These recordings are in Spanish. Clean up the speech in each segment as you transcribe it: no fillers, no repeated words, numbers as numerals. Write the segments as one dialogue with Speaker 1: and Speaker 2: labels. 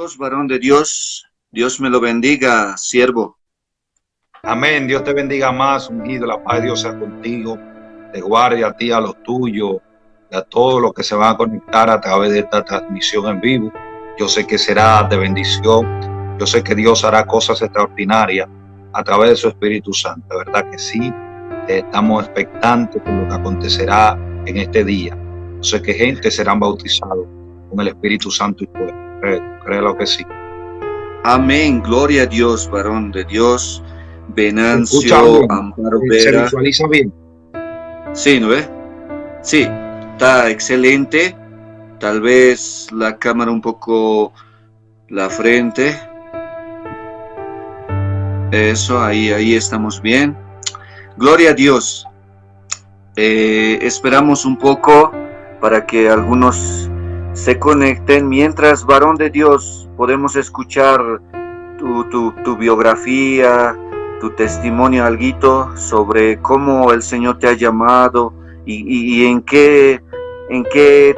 Speaker 1: Dios, varón de Dios. Dios me lo bendiga, siervo.
Speaker 2: Amén. Dios te bendiga más, ungido. La paz de Dios sea contigo. Te guarde a ti, a los tuyos, y a todos los que se van a conectar a través de esta transmisión en vivo. Yo sé que será de bendición. Yo sé que Dios hará cosas extraordinarias a través de su Espíritu Santo. De verdad que sí. Estamos expectantes con lo que acontecerá en este día. Yo sé que gente serán bautizados con el Espíritu Santo y fuego. Créelo que sí.
Speaker 1: Amén. Gloria a Dios, varón de Dios. Venancio Amparo
Speaker 2: ¿Se
Speaker 1: Vera.
Speaker 2: visualiza bien?
Speaker 1: Sí, ¿no ve? Sí, está excelente. Tal vez la cámara un poco la frente. Eso, ahí estamos bien. Gloria a Dios. Esperamos un poco para que algunos se conecten. Mientras, varón de Dios, podemos escuchar tu biografía, tu testimonio, alguito sobre cómo el Señor te ha llamado y en qué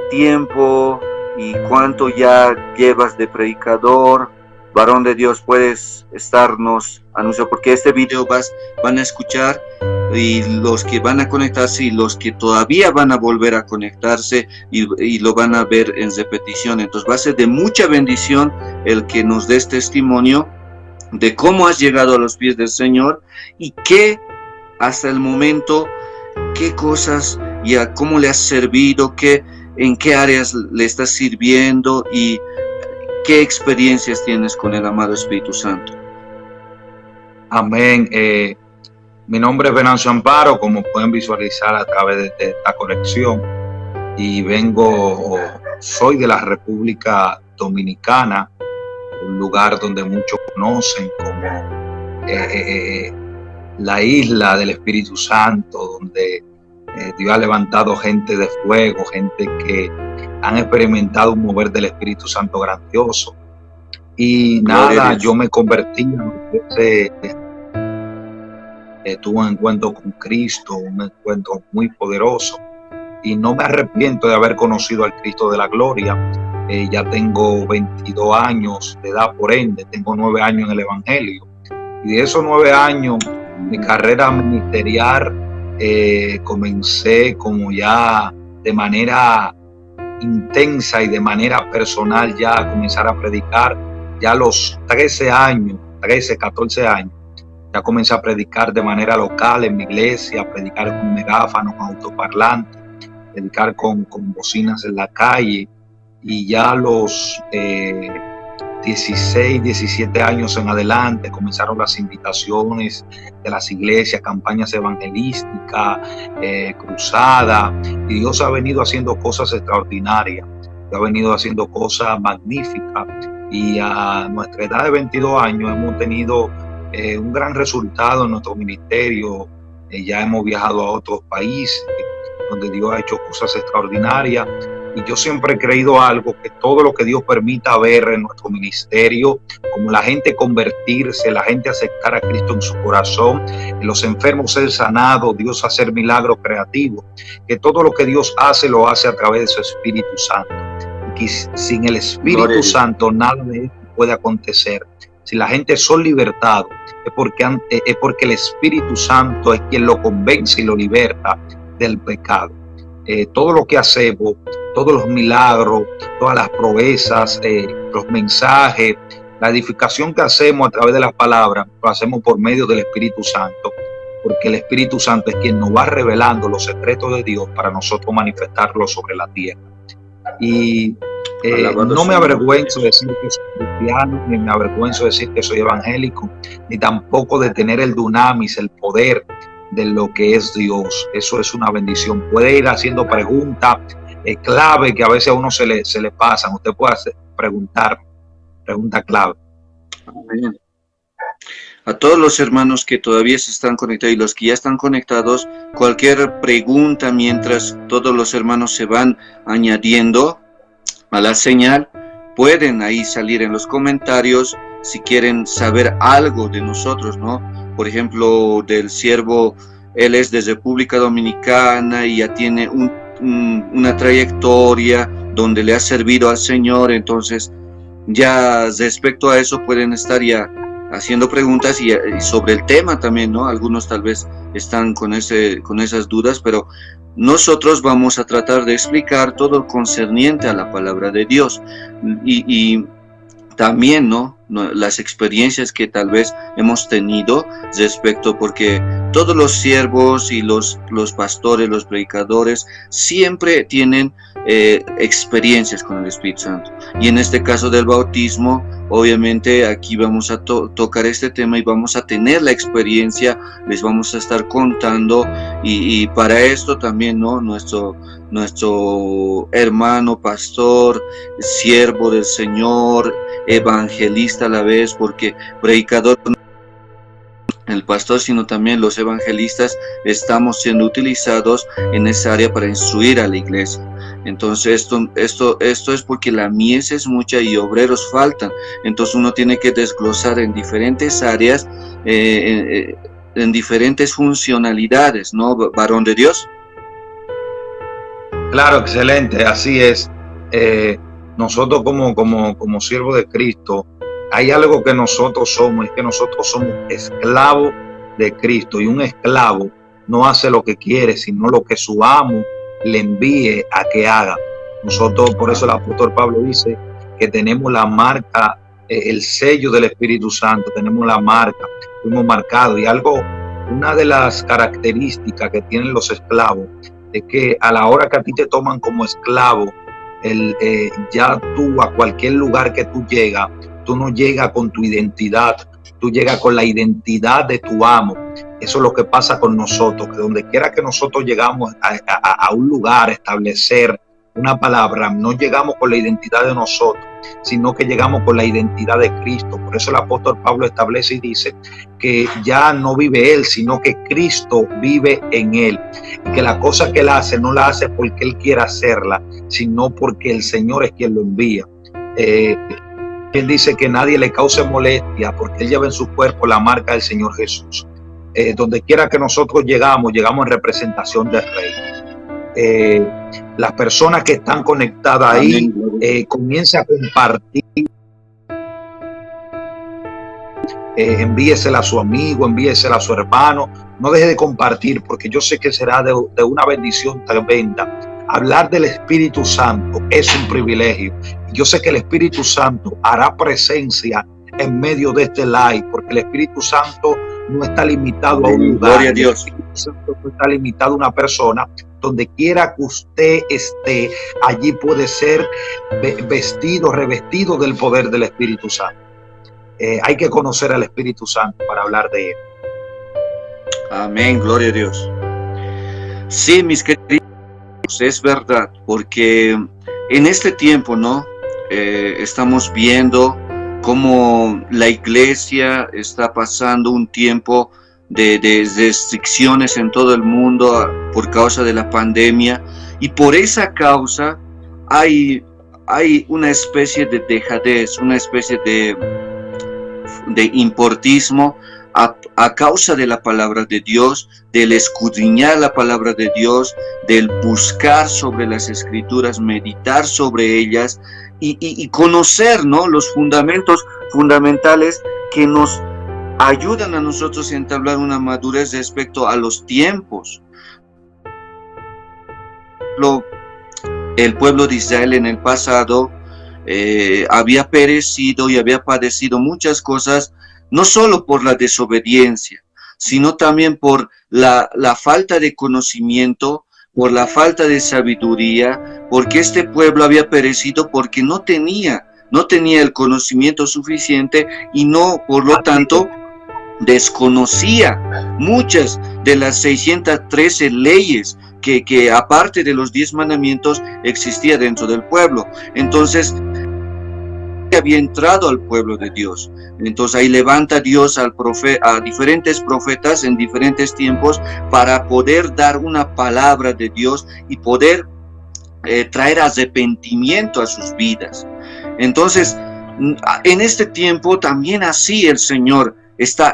Speaker 1: tiempo y cuánto ya llevas de predicador. Varón de Dios, puedes estarnos anunciando, porque este video van a escuchar, y los que van a conectarse y los que todavía van a volver a conectarse y lo van a ver en repetición. Entonces va a ser de mucha bendición el que nos des testimonio de cómo has llegado a los pies del Señor y qué hasta el momento, qué cosas y a cómo le has servido, en qué áreas le estás sirviendo y qué experiencias tienes con el amado Espíritu Santo.
Speaker 2: Amén. Mi nombre es Venancio Amparo, como pueden visualizar a través de esta conexión, y soy de la República Dominicana, un lugar donde muchos conocen como la isla del Espíritu Santo, donde Dios ha levantado gente de fuego, gente que han experimentado un mover del Espíritu Santo grandioso. Y nada, yo me convertí tuve un encuentro con Cristo, un encuentro muy poderoso, y no me arrepiento de haber conocido al Cristo de la gloria. Ya tengo 22 años de edad, por ende tengo 9 años en el Evangelio, y de esos 9 años mi carrera ministerial comencé como ya de manera intensa y de manera personal ya a comenzar a predicar. Ya a los 13, 14 años ya comencé a predicar de manera local en mi iglesia, a predicar con megáfonos, con autoparlantes, predicar con bocinas en la calle. Y ya a los 16, 17 años en adelante comenzaron las invitaciones de las iglesias, campañas evangelísticas, cruzadas, y Dios ha venido haciendo cosas extraordinarias, ha venido haciendo cosas magníficas, y a nuestra edad de 22 años hemos tenido un gran resultado en nuestro ministerio. Ya hemos viajado a otros países donde Dios ha hecho cosas extraordinarias. Y yo siempre he creído algo, que todo lo que Dios permita ver en nuestro ministerio, como la gente convertirse, la gente aceptar a Cristo en su corazón, en los enfermos ser sanados, Dios hacer milagros creativos, que todo lo que Dios hace lo hace a través de su Espíritu Santo. Y que sin el Espíritu Santo nada de esto puede acontecer. Si la gente son libertados, es porque el Espíritu Santo es quien lo convence y lo liberta del pecado. Todo lo que hacemos, todos los milagros, todas las proezas, los mensajes, la edificación que hacemos a través de las palabras, lo hacemos por medio del Espíritu Santo, porque el Espíritu Santo es quien nos va revelando los secretos de Dios para nosotros manifestarlos sobre la tierra. Y no me avergüenzo de decir que soy cristiano, ni me avergüenzo de decir que soy evangélico, ni tampoco de tener el dunamis, el poder de lo que es Dios. Eso es una bendición. Puede ir haciendo preguntas clave que a veces a uno se le pasan. Usted puede pregunta clave.
Speaker 1: Amén. A todos los hermanos que todavía se están conectados y los que ya están conectados, cualquier pregunta mientras todos los hermanos se van añadiendo a la señal, pueden ahí salir en los comentarios si quieren saber algo de nosotros, ¿no? Por ejemplo, del siervo, él es de República Dominicana y ya tiene una trayectoria donde le ha servido al Señor. Entonces ya respecto a eso pueden estar ya haciendo preguntas y sobre el tema también, ¿no? Algunos tal vez están con esas dudas, pero nosotros vamos a tratar de explicar todo concerniente a la palabra de Dios y también, ¿no? Las experiencias que tal vez hemos tenido respecto, porque todos los siervos y los pastores, los predicadores, siempre tienen experiencias con el Espíritu Santo. Y en este caso del bautismo, obviamente aquí vamos a tocar este tema y vamos a tener la experiencia, les vamos a estar contando y para esto también, ¿no? Nuestro hermano pastor, siervo del Señor, evangelista a la vez, porque predicador el pastor, sino también los evangelistas estamos siendo utilizados en esa área para instruir a la iglesia. Entonces esto es porque la mies es mucha y obreros faltan. Entonces uno tiene que desglosar en diferentes áreas, en diferentes funcionalidades, ¿no, varón de Dios?
Speaker 2: Claro, excelente, así es. Nosotros como siervos de Cristo, hay algo que nosotros somos, es que nosotros somos esclavos de Cristo, y un esclavo no hace lo que quiere, sino lo que su amo le envíe a que haga. Nosotros, por eso el apóstol Pablo dice que tenemos la marca, el sello del Espíritu Santo, tenemos la marca, fuimos marcados. Y una de las características que tienen los esclavos es que a la hora que a ti te toman como esclavo, ya tú a cualquier lugar que tú llegas, tú no llegas con tu identidad, tú llegas con la identidad de tu amo. Eso es lo que pasa con nosotros, que donde quiera que nosotros llegamos a un lugar, a establecer una palabra, no llegamos con la identidad de nosotros, sino que llegamos con la identidad de Cristo. Por eso el apóstol Pablo establece y dice que ya no vive él, sino que Cristo vive en él, y que la cosa que él hace no la hace porque él quiera hacerla, sino porque el Señor es quien lo envía. Él dice que nadie le cause molestia porque él lleva en su cuerpo la marca del Señor Jesús. Donde quiera que nosotros llegamos en representación del Rey. Las personas que están conectadas ahí, comienza a compartir, envíesela a su amigo, envíesela a su hermano, no deje de compartir, porque yo sé que será de una bendición tremenda. Hablar del Espíritu Santo es un privilegio. Yo sé que el Espíritu Santo hará presencia en medio de este live, porque el Espíritu Santo no está limitado a un lugar.
Speaker 1: Gloria a Dios.
Speaker 2: El Espíritu Santo no está limitado a una persona. Donde quiera que usted esté, allí puede ser revestido del poder del Espíritu Santo. Hay que conocer al Espíritu Santo para hablar de él.
Speaker 1: Amén, gloria a Dios. Sí, mis queridos, es verdad, porque en este tiempo, ¿no? Estamos viendo cómo la iglesia está pasando un tiempo de restricciones en todo el mundo por causa de la pandemia, y por esa causa hay una especie de dejadez, una especie de importismo a causa de la palabra de Dios, del escudriñar la palabra de Dios, del buscar sobre las escrituras, meditar sobre ellas y conocer, ¿no? Los fundamentos fundamentales que nos ayudan a nosotros a entablar una madurez respecto a los tiempos. El pueblo de Israel en el pasado había perecido y había padecido muchas cosas, no solo por la desobediencia, sino también por la falta de conocimiento, por la falta de sabiduría, porque este pueblo había perecido porque no tenía el conocimiento suficiente y no, por lo tanto, desconocía muchas de las 613 leyes que aparte de los 10 mandamientos existía dentro del pueblo. Entonces había entrado al pueblo de Dios. Entonces ahí levanta Dios a diferentes profetas en diferentes tiempos para poder dar una palabra de Dios y poder traer arrepentimiento a sus vidas. Entonces en este tiempo también así el Señor está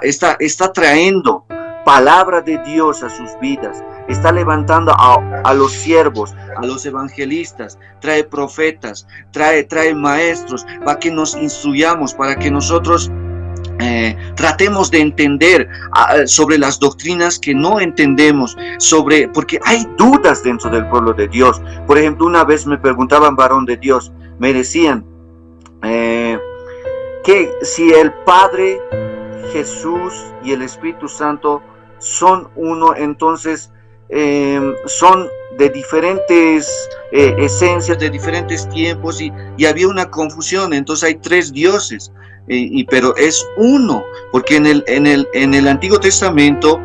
Speaker 1: trayendo palabra de Dios a sus vidas, está levantando a los siervos, a los evangelistas, trae profetas, trae maestros, para que nos instruyamos, para que nosotros tratemos de entender sobre las doctrinas que no entendemos, porque hay dudas dentro del pueblo de Dios. Por ejemplo, una vez me preguntaban, varón de Dios, me decían que si el Padre, Jesús y el Espíritu Santo son uno, entonces son de diferentes esencias, de diferentes tiempos, y había una confusión. Entonces hay tres dioses, pero es uno, porque en el Antiguo Testamento,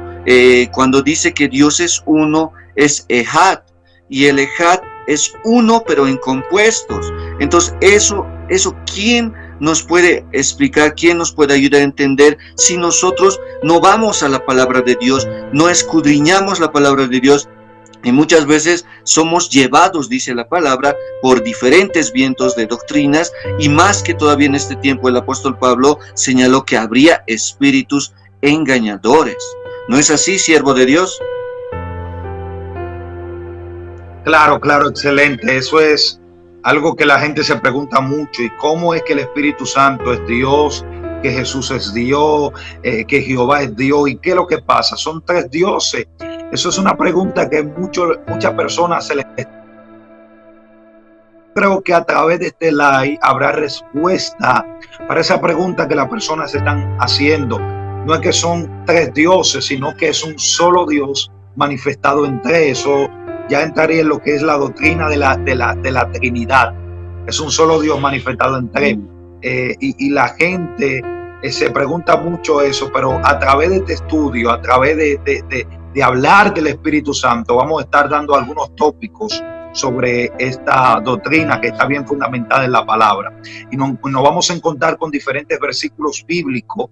Speaker 1: cuando dice que Dios es uno, es Ejad, y el Ejad es uno, pero en compuestos. Entonces eso ¿quién nos puede explicar, quién nos puede ayudar a entender si nosotros no vamos a la palabra de Dios, no escudriñamos la palabra de Dios? Y muchas veces somos llevados, dice la palabra, por diferentes vientos de doctrinas, y más que todavía en este tiempo el apóstol Pablo señaló que habría espíritus engañadores. ¿No es así, siervo de Dios?
Speaker 2: Claro, excelente. Eso es algo que la gente se pregunta mucho. ¿Y cómo es que el Espíritu Santo es Dios? Que Jesús es Dios, que Jehová es Dios. ¿Y qué es lo que pasa? Son tres dioses. Eso es una pregunta que muchas personas se les... Creo que a través de este live habrá respuesta para esa pregunta que las personas se están haciendo. No es que son tres dioses, sino que es un solo Dios manifestado en tres. Eso ya entraría en lo que es la doctrina de la Trinidad. Es un solo Dios manifestado en tres. Y la gente se pregunta mucho eso, pero a través de este estudio, a través de hablar del Espíritu Santo, vamos a estar dando algunos tópicos sobre esta doctrina que está bien fundamentada en la palabra. Y nos vamos a encontrar con diferentes versículos bíblicos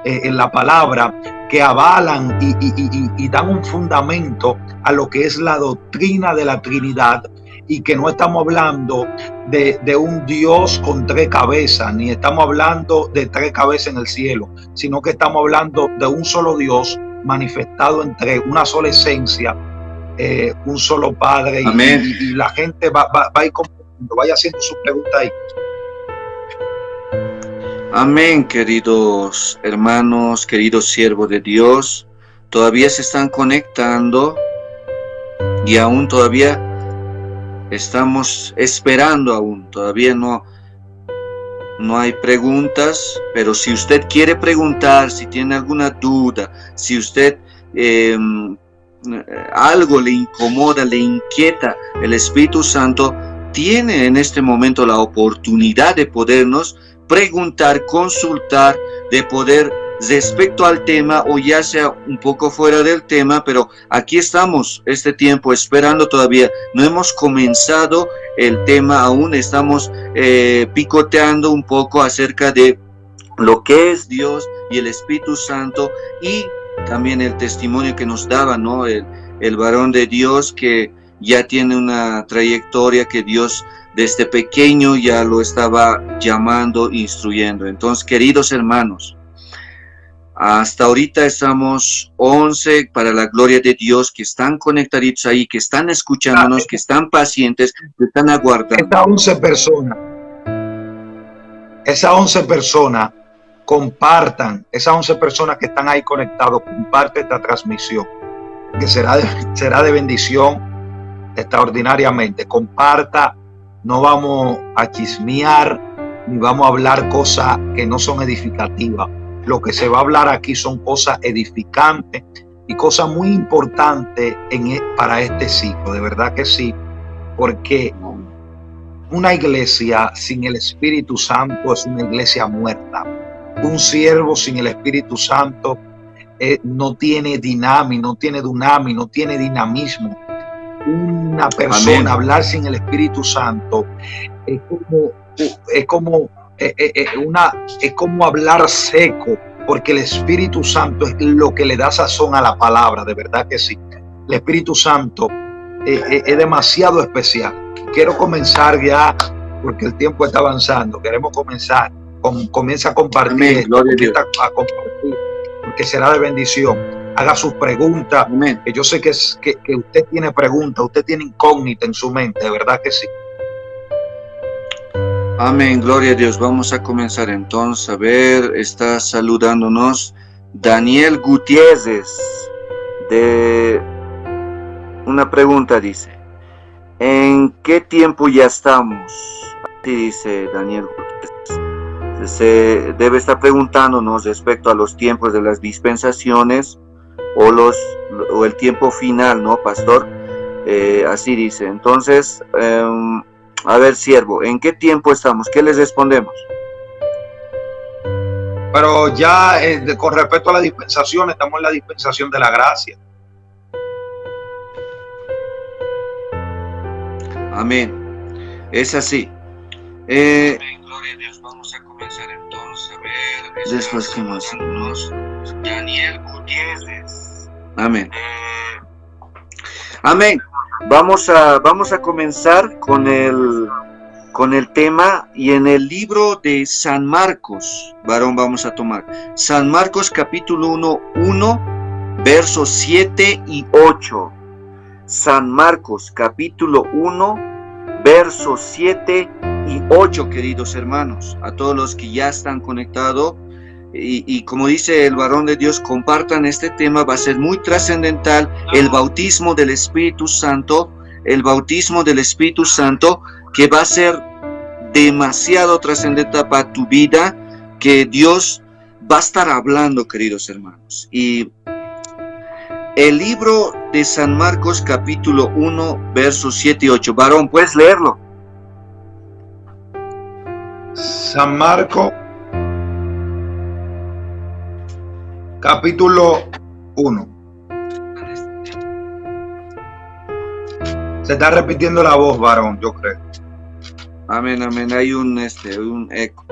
Speaker 2: en la palabra que avalan y dan un fundamento a lo que es la doctrina de la Trinidad, y que no estamos hablando de un Dios con tres cabezas, ni estamos hablando de tres cabezas en el cielo, sino que estamos hablando de un solo Dios manifestado en tres, una sola esencia, un solo Padre. Y la gente va a ir comprendiendo. Vaya haciendo su pregunta ahí.
Speaker 1: Amén, queridos hermanos, queridos siervos de Dios. Todavía se están conectando y aún todavía estamos esperando, todavía no hay preguntas, pero si usted quiere preguntar, si tiene alguna duda, si usted algo le incomoda, le inquieta, el Espíritu Santo tiene en este momento la oportunidad de podernos preguntar, consultar, de poder respecto al tema, o ya sea un poco fuera del tema, pero aquí estamos este tiempo esperando todavía. No hemos comenzado el tema aún, estamos picoteando un poco acerca de lo que es Dios y el Espíritu Santo, y también el testimonio que nos daba, ¿no? El varón de Dios que ya tiene una trayectoria, que Dios desde pequeño ya lo estaba llamando, instruyendo. Entonces, queridos hermanos, hasta ahorita estamos 11, para la gloria de Dios, que están conectaditos ahí, que están escuchándonos, que están pacientes, que están aguardando.
Speaker 2: Esas 11 personas compartan, esas 11 personas que están ahí conectados, comparte esta transmisión, que será de bendición extraordinariamente. Comparta, no vamos a chismear, ni vamos a hablar cosas que no son edificativas. Lo que se va a hablar aquí son cosas edificantes y cosas muy importantes para este ciclo, de verdad que sí, porque una iglesia sin el Espíritu Santo es una iglesia muerta. Un siervo sin el Espíritu Santo no tiene dinamismo, no tiene dinamismo. Una persona, amén, hablar sin el Espíritu Santo es como hablar seco, porque el Espíritu Santo es lo que le da sazón a la palabra, de verdad que sí. El Espíritu Santo es demasiado especial. Quiero comenzar ya, porque el tiempo está avanzando. Queremos comenzar. Comienza a compartir,
Speaker 1: amén,
Speaker 2: esto, a compartir, porque será de bendición. haga sus preguntas.
Speaker 1: Amén.
Speaker 2: Que yo sé que usted tiene preguntas, usted tiene incógnita en su mente, de verdad que sí.
Speaker 1: Amén, gloria a Dios. Vamos a comenzar entonces. A ver, está saludándonos Daniel Gutiérrez. De una pregunta dice: ¿en qué tiempo ya estamos? Así dice Daniel Gutiérrez. Se debe estar preguntándonos respecto a los tiempos de las dispensaciones o el tiempo final, ¿no, pastor? Así dice. Entonces, a ver, siervo, ¿en qué tiempo estamos? ¿Qué les respondemos?
Speaker 2: Pero ya con respecto a la dispensación, estamos en la dispensación de la gracia.
Speaker 1: Amén. Es así. Amén, gloria a Dios. Vamos a comenzar entonces a ver. Después que más. Daniel Gutiérrez. Amén. Amén. Vamos a comenzar con el tema, y en el libro de San Marcos, varón, vamos a tomar San Marcos capítulo 1, versos 7 y 8. San Marcos capítulo 1, versos 7 y 8, queridos hermanos, a todos los que ya están conectados. Y como dice el varón de Dios, compartan este tema, va a ser muy trascendental, el bautismo del Espíritu Santo, que va a ser demasiado trascendental para tu vida, que Dios va a estar hablando, queridos hermanos. Y el libro de San Marcos capítulo 1, versos 7 y 8, varón, ¿puedes leerlo?
Speaker 2: San Marcos capítulo 1. Se está repitiendo la voz, varón, yo creo.
Speaker 1: Amén, amén. Hay un eco.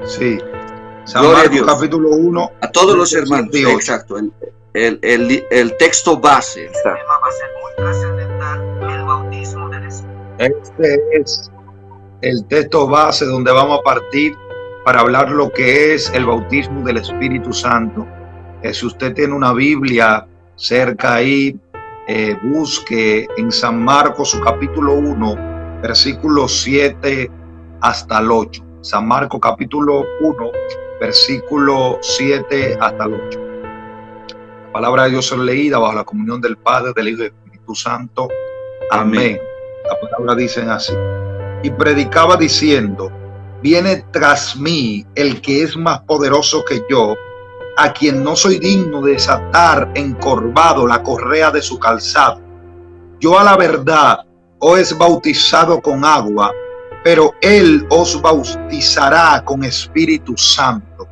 Speaker 2: Sí. San Marcos capítulo 1.
Speaker 1: A todos los hermanos. Exacto. El texto base está. El tema va a ser muy trascendental, el bautismo del Espíritu.
Speaker 2: Este es el texto base donde vamos a partir para hablar lo que es el bautismo del Espíritu Santo. Si usted tiene una Biblia cerca ahí, busque en San Marcos su capítulo 1, versículos 7 hasta el 8. San Marcos capítulo 1, versículo 7 hasta el 8. La palabra de Dios es leída bajo la comunión del Padre, del Hijo y del Espíritu Santo. Amén. La palabra dice así: y predicaba diciendo: viene tras mí el que es más poderoso que yo, a quien no soy digno de desatar encorvado la correa de su calzado. Yo a la verdad os he bautizado con agua, pero él os bautizará con Espíritu Santo.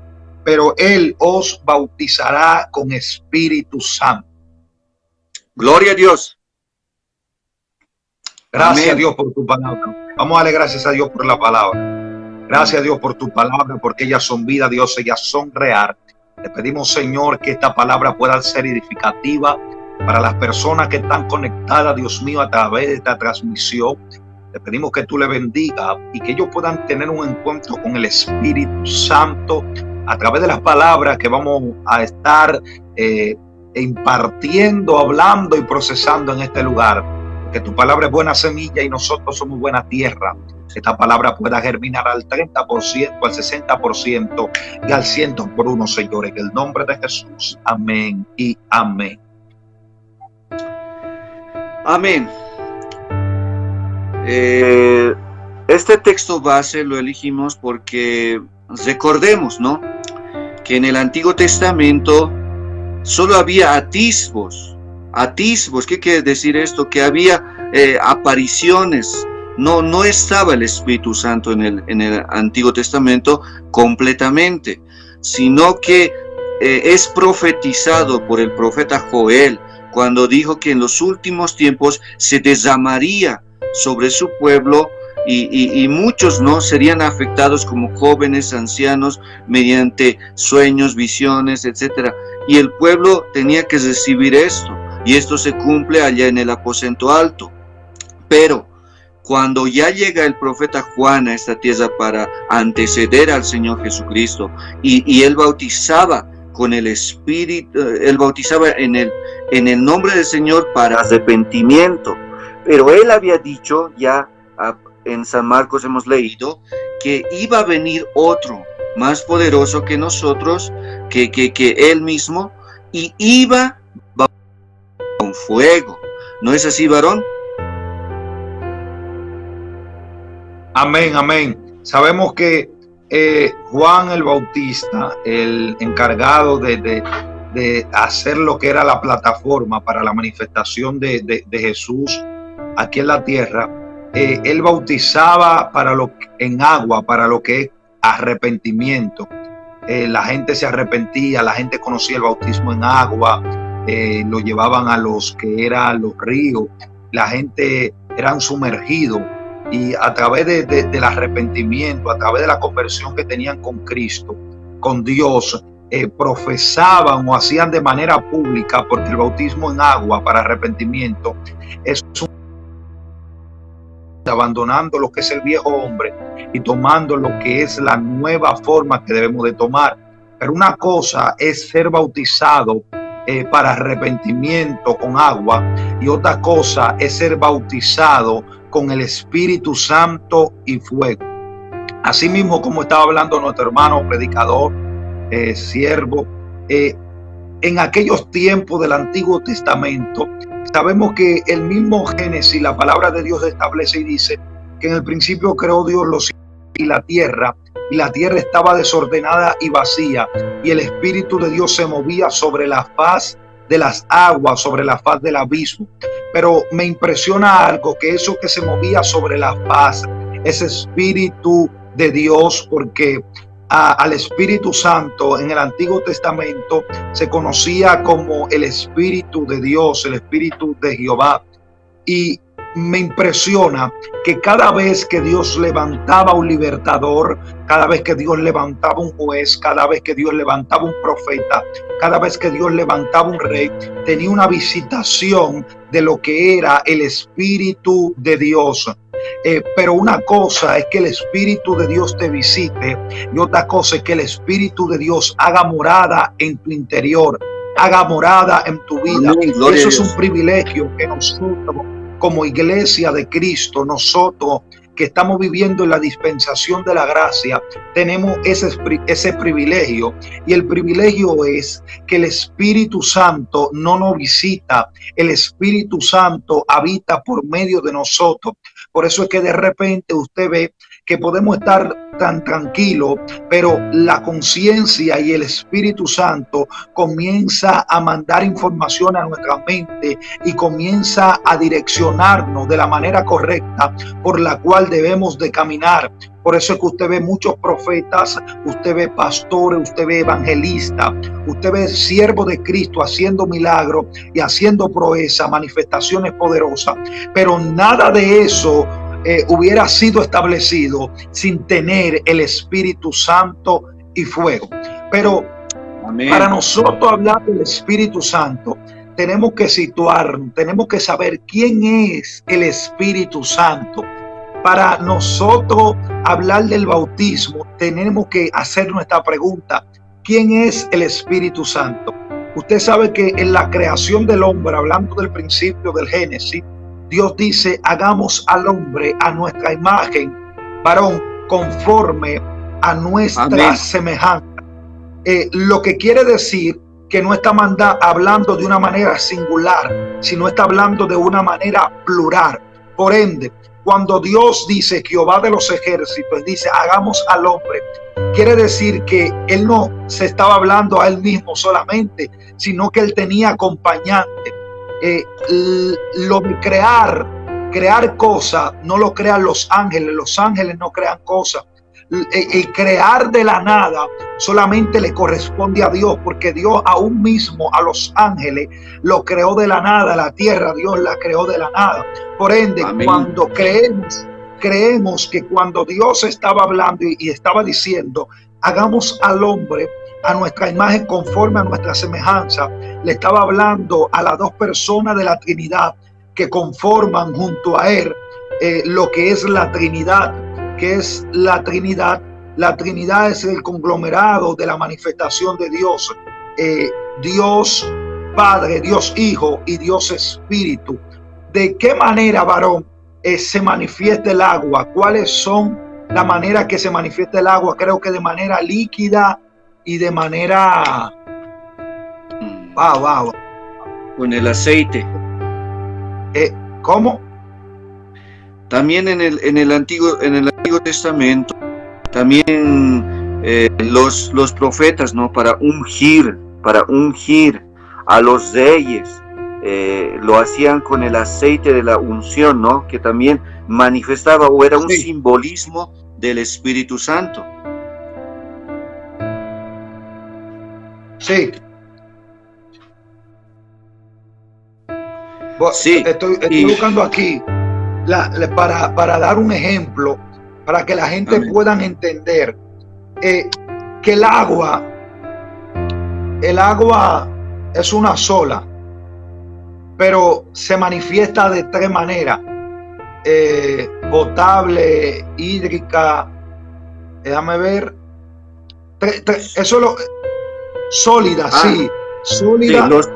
Speaker 1: Gloria a Dios.
Speaker 2: Gracias
Speaker 1: Amén.
Speaker 2: a Dios por tu palabra. Vamos a darle gracias a Dios por la palabra. Gracias a Dios por tu palabra, porque ellas son vida, Dios, ellas son real. Te pedimos, Señor, que esta palabra pueda ser edificativa para las personas que están conectadas, Dios mío, a través de esta transmisión. Te pedimos que tú le bendigas y que ellos puedan tener un encuentro con el Espíritu Santo a través de las palabras que vamos a estar impartiendo, hablando y procesando en este lugar. Que tu palabra es buena semilla y nosotros somos buena tierra. Esta palabra pueda germinar al 30%, al 60% y al 100 por uno, Señor, en el nombre de Jesús. Amén y amén.
Speaker 1: Amén. Este texto base lo elegimos porque recordemos, ¿no?, que en el Antiguo Testamento solo había atisbos. ¿Qué quiere decir esto? Que había apariciones. No estaba el Espíritu Santo en el Antiguo Testamento completamente, sino que es profetizado por el profeta Joel cuando dijo que en los últimos tiempos se derramaría sobre su pueblo y muchos no serían afectados como jóvenes, ancianos, mediante sueños, visiones, etc. Y el pueblo tenía que recibir esto, y esto se cumple allá en el aposento alto. Pero cuando ya llega el profeta Juan a esta tierra para anteceder al Señor Jesucristo, y él bautizaba con el Espíritu, él bautizaba en el nombre del Señor para arrepentimiento. Pero él había dicho ya, en San Marcos hemos leído, que iba a venir otro más poderoso que nosotros, que él mismo, y iba con fuego. ¿No es así, varón?
Speaker 2: Amén, amén. Sabemos que Juan el Bautista, el encargado de hacer lo que era la plataforma para la manifestación de Jesús aquí en la tierra, él bautizaba en agua para lo que es arrepentimiento. La gente se arrepentía, la gente conocía el bautismo en agua, lo llevaban a los que eran los ríos, la gente eran sumergidos y a través del arrepentimiento, a través de la conversión que tenían con Cristo, con Dios, profesaban o hacían de manera pública, porque el bautismo en agua para arrepentimiento es abandonando lo que es el viejo hombre y tomando lo que es la nueva forma que debemos de tomar. Pero una cosa es ser bautizado para arrepentimiento con agua, y otra cosa es ser bautizado con el Espíritu Santo y fuego. Así mismo como estaba hablando nuestro hermano predicador, siervo, en aquellos tiempos del Antiguo Testamento, sabemos que el mismo Génesis, la palabra de Dios establece y dice que en el principio creó Dios los cielos y la tierra estaba desordenada y vacía, y el Espíritu de Dios se movía sobre la faz de las aguas, sobre la faz del abismo. Pero me impresiona algo, que eso que se movía sobre la faz, ese Espíritu de Dios, porque al Espíritu Santo en el Antiguo Testamento se conocía como el Espíritu de Dios, el Espíritu de Jehová. Y me impresiona que cada vez que Dios levantaba un libertador, cada vez que Dios levantaba un juez, cada vez que Dios levantaba un profeta, cada vez que Dios levantaba un rey, tenía una visitación de lo que era el Espíritu de Dios. Pero una cosa es que el Espíritu de Dios te visite, y otra cosa es que el Espíritu de Dios haga morada en tu interior, haga morada en tu vida. Eso es un privilegio que nosotros, como iglesia de Cristo, nosotros que estamos viviendo en la dispensación de la gracia, tenemos ese privilegio. Y el privilegio es que el Espíritu Santo no nos visita, el Espíritu Santo habita por medio de nosotros. Por eso es que de repente usted ve que podemos estar tan tranquilos, pero la conciencia y el Espíritu Santo comienza a mandar información a nuestra mente y comienza a direccionarnos de la manera correcta por la cual debemos de caminar. Por eso es que usted ve muchos profetas, usted ve pastores, usted ve evangelistas, usted ve siervos de Cristo haciendo milagros y haciendo proezas, manifestaciones poderosas, pero nada de eso hubiera sido establecido sin tener el Espíritu Santo y fuego. Pero amén, para nosotros hablar del Espíritu Santo, tenemos que situarnos, tenemos que saber quién es el Espíritu Santo. Para nosotros hablar del bautismo, tenemos que hacer nuestra pregunta: ¿quién es el Espíritu Santo? Usted sabe que en la creación del hombre, hablando del principio del Génesis, Dios dice: hagamos al hombre a nuestra imagen, varón, conforme a nuestra semejanza. Lo que quiere decir que no está hablando de una manera singular, sino está hablando de una manera plural. Por ende, cuando Dios dice, Jehová de los ejércitos, dice hagamos al hombre, quiere decir que él no se estaba hablando a él mismo solamente, sino que él tenía acompañante. Lo de crear cosas no lo crean los ángeles no crean cosas. El crear de la nada solamente le corresponde a Dios, porque Dios aún mismo a los ángeles lo creó de la nada, la tierra Dios la creó de la nada. Por ende, amén, cuando creemos que cuando Dios estaba hablando y estaba diciendo hagamos al hombre a nuestra imagen conforme a nuestra semejanza, le estaba hablando a las dos personas de la Trinidad que conforman junto a él lo que es la Trinidad. ¿Qué es la Trinidad? La Trinidad es el conglomerado de la manifestación de Dios. Dios Padre, Dios Hijo y Dios Espíritu. ¿De qué manera, varón, se manifiesta el agua? ¿Cuáles son las maneras que se manifiesta el agua? Creo que de manera líquida y de manera...
Speaker 1: Con el aceite.
Speaker 2: ¿Cómo? También
Speaker 1: en el Antiguo Testamento, también los profetas, ¿no? Para ungir a los reyes, lo hacían con el aceite de la unción, ¿no? Que también manifestaba o era un simbolismo del Espíritu Santo.
Speaker 2: Sí. Sí. Estoy buscando aquí para dar un ejemplo, para que la gente pueda entender que el agua es una sola, pero se manifiesta de tres maneras: potable, hídrica, déjame ver, eso lo sólida, sí, sólida.
Speaker 1: Sí,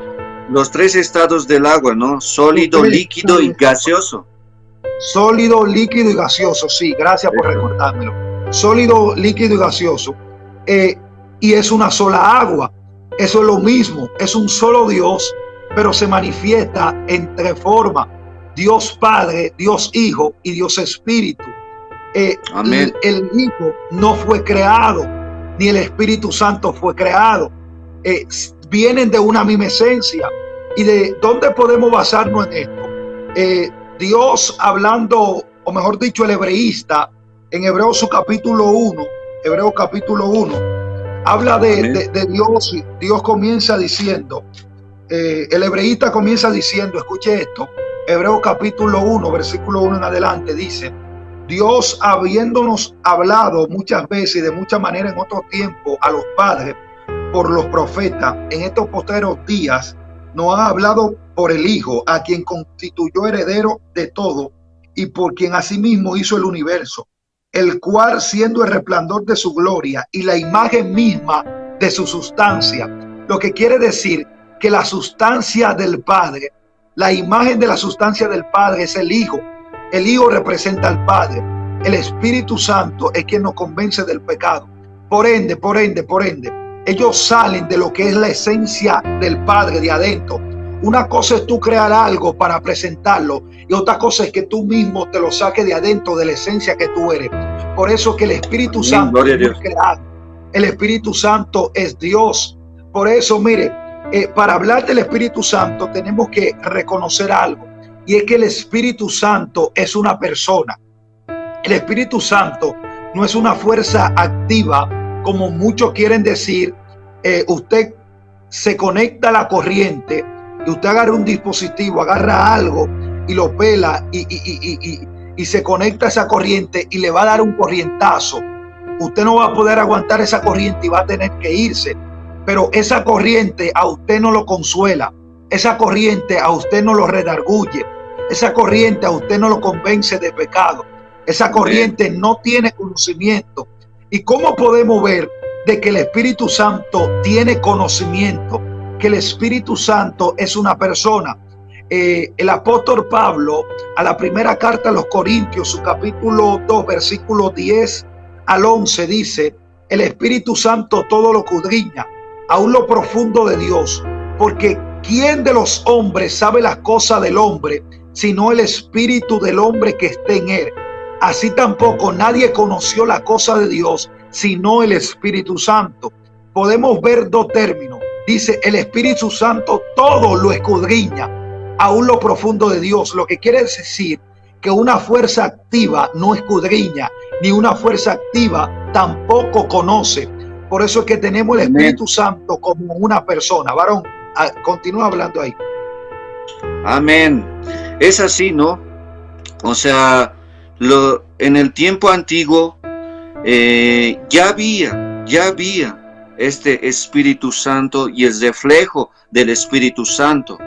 Speaker 1: los tres estados del agua, ¿no? Sólido, líquido y gaseoso.
Speaker 2: Sólido, líquido y gaseoso, sí, gracias por recordármelo. Sólido, líquido y gaseoso. Y es una sola agua. Eso es lo mismo, es un solo Dios, pero se manifiesta en tres formas: Dios Padre, Dios Hijo y Dios Espíritu.
Speaker 1: Amén.
Speaker 2: El Hijo no fue creado, ni el Espíritu Santo fue creado. Vienen de una misma esencia. ¿Y de dónde podemos basarnos en esto? Dios hablando, o mejor dicho, el hebreísta, en Hebreos su capítulo 1, Hebreos capítulo 1, habla de Dios. Dios comienza diciendo, el hebreísta comienza diciendo, escuche esto, Hebreos capítulo 1, versículo 1 en adelante, dice: Dios, habiéndonos hablado muchas veces y de muchas maneras en otro tiempo a los padres por los profetas, en estos postreros días nos ha hablado por el Hijo, a quien constituyó heredero de todo y por quien asimismo hizo el universo, el cual, siendo el resplandor de su gloria y la imagen misma de su sustancia, lo que quiere decir que la sustancia del Padre, la imagen de la sustancia del Padre es el Hijo. El Hijo representa al Padre. El Espíritu Santo es quien nos convence del pecado. Por ende, ellos salen de lo que es la esencia del Padre de adentro. Una cosa es tú crear algo para presentarlo y otra cosa es que tú mismo te lo saques de adentro de la esencia que tú eres. Por eso que el Espíritu Santo no es creado. El Espíritu Santo es Dios. Por eso, mire, para hablar del Espíritu Santo tenemos que reconocer algo, y es que el Espíritu Santo es una persona. El Espíritu Santo no es una fuerza activa, como muchos quieren decir. Usted se conecta a la corriente y usted agarra un dispositivo, agarra algo y lo pela y se conecta a esa corriente y le va a dar un corrientazo. Usted no va a poder aguantar esa corriente y va a tener que irse. Pero esa corriente a usted no lo consuela. Esa corriente a usted no lo redarguye. Esa corriente a usted no lo convence de pecado. Esa corriente no tiene conocimiento. ¿Y cómo podemos ver de que el Espíritu Santo tiene conocimiento? Que el Espíritu Santo es una persona. El apóstol Pablo, a la primera carta a los Corintios, su capítulo 2, versículo 10 al 11, dice: el Espíritu Santo todo lo escudriña, aún lo profundo de Dios, porque ¿quién de los hombres sabe las cosas del hombre, sino el espíritu del hombre que está en él? Así tampoco nadie conoció la cosa de Dios, sino el Espíritu Santo. Podemos ver dos términos. Dice, el Espíritu Santo todo lo escudriña, aún lo profundo de Dios. Lo que quiere decir que una fuerza activa no escudriña, ni una fuerza activa tampoco conoce. Por eso es que tenemos el Espíritu Santo como una persona. Varón, continúa hablando ahí.
Speaker 1: Amén. Es así, ¿no? O sea, en el tiempo antiguo ya había este Espíritu Santo y el reflejo del Espíritu Santo.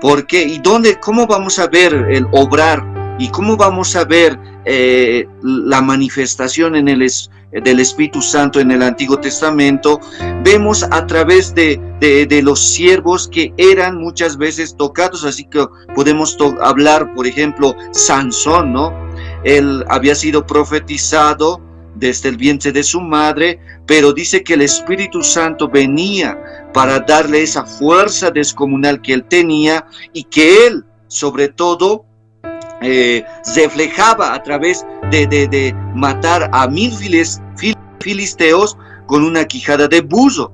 Speaker 1: ¿Por qué? ¿Y dónde? ¿Cómo vamos a ver el obrar? ¿Y cómo vamos a ver la manifestación en del Espíritu Santo en el Antiguo Testamento, vemos a través de los siervos que eran muchas veces tocados. Así que podemos hablar, por ejemplo, Sansón, ¿no? Él había sido profetizado desde el vientre de su madre, pero dice que el Espíritu Santo venía para darle esa fuerza descomunal que él tenía, y que él, sobre todo, reflejaba a través de matar a 1000 filisteos con una quijada de buzo.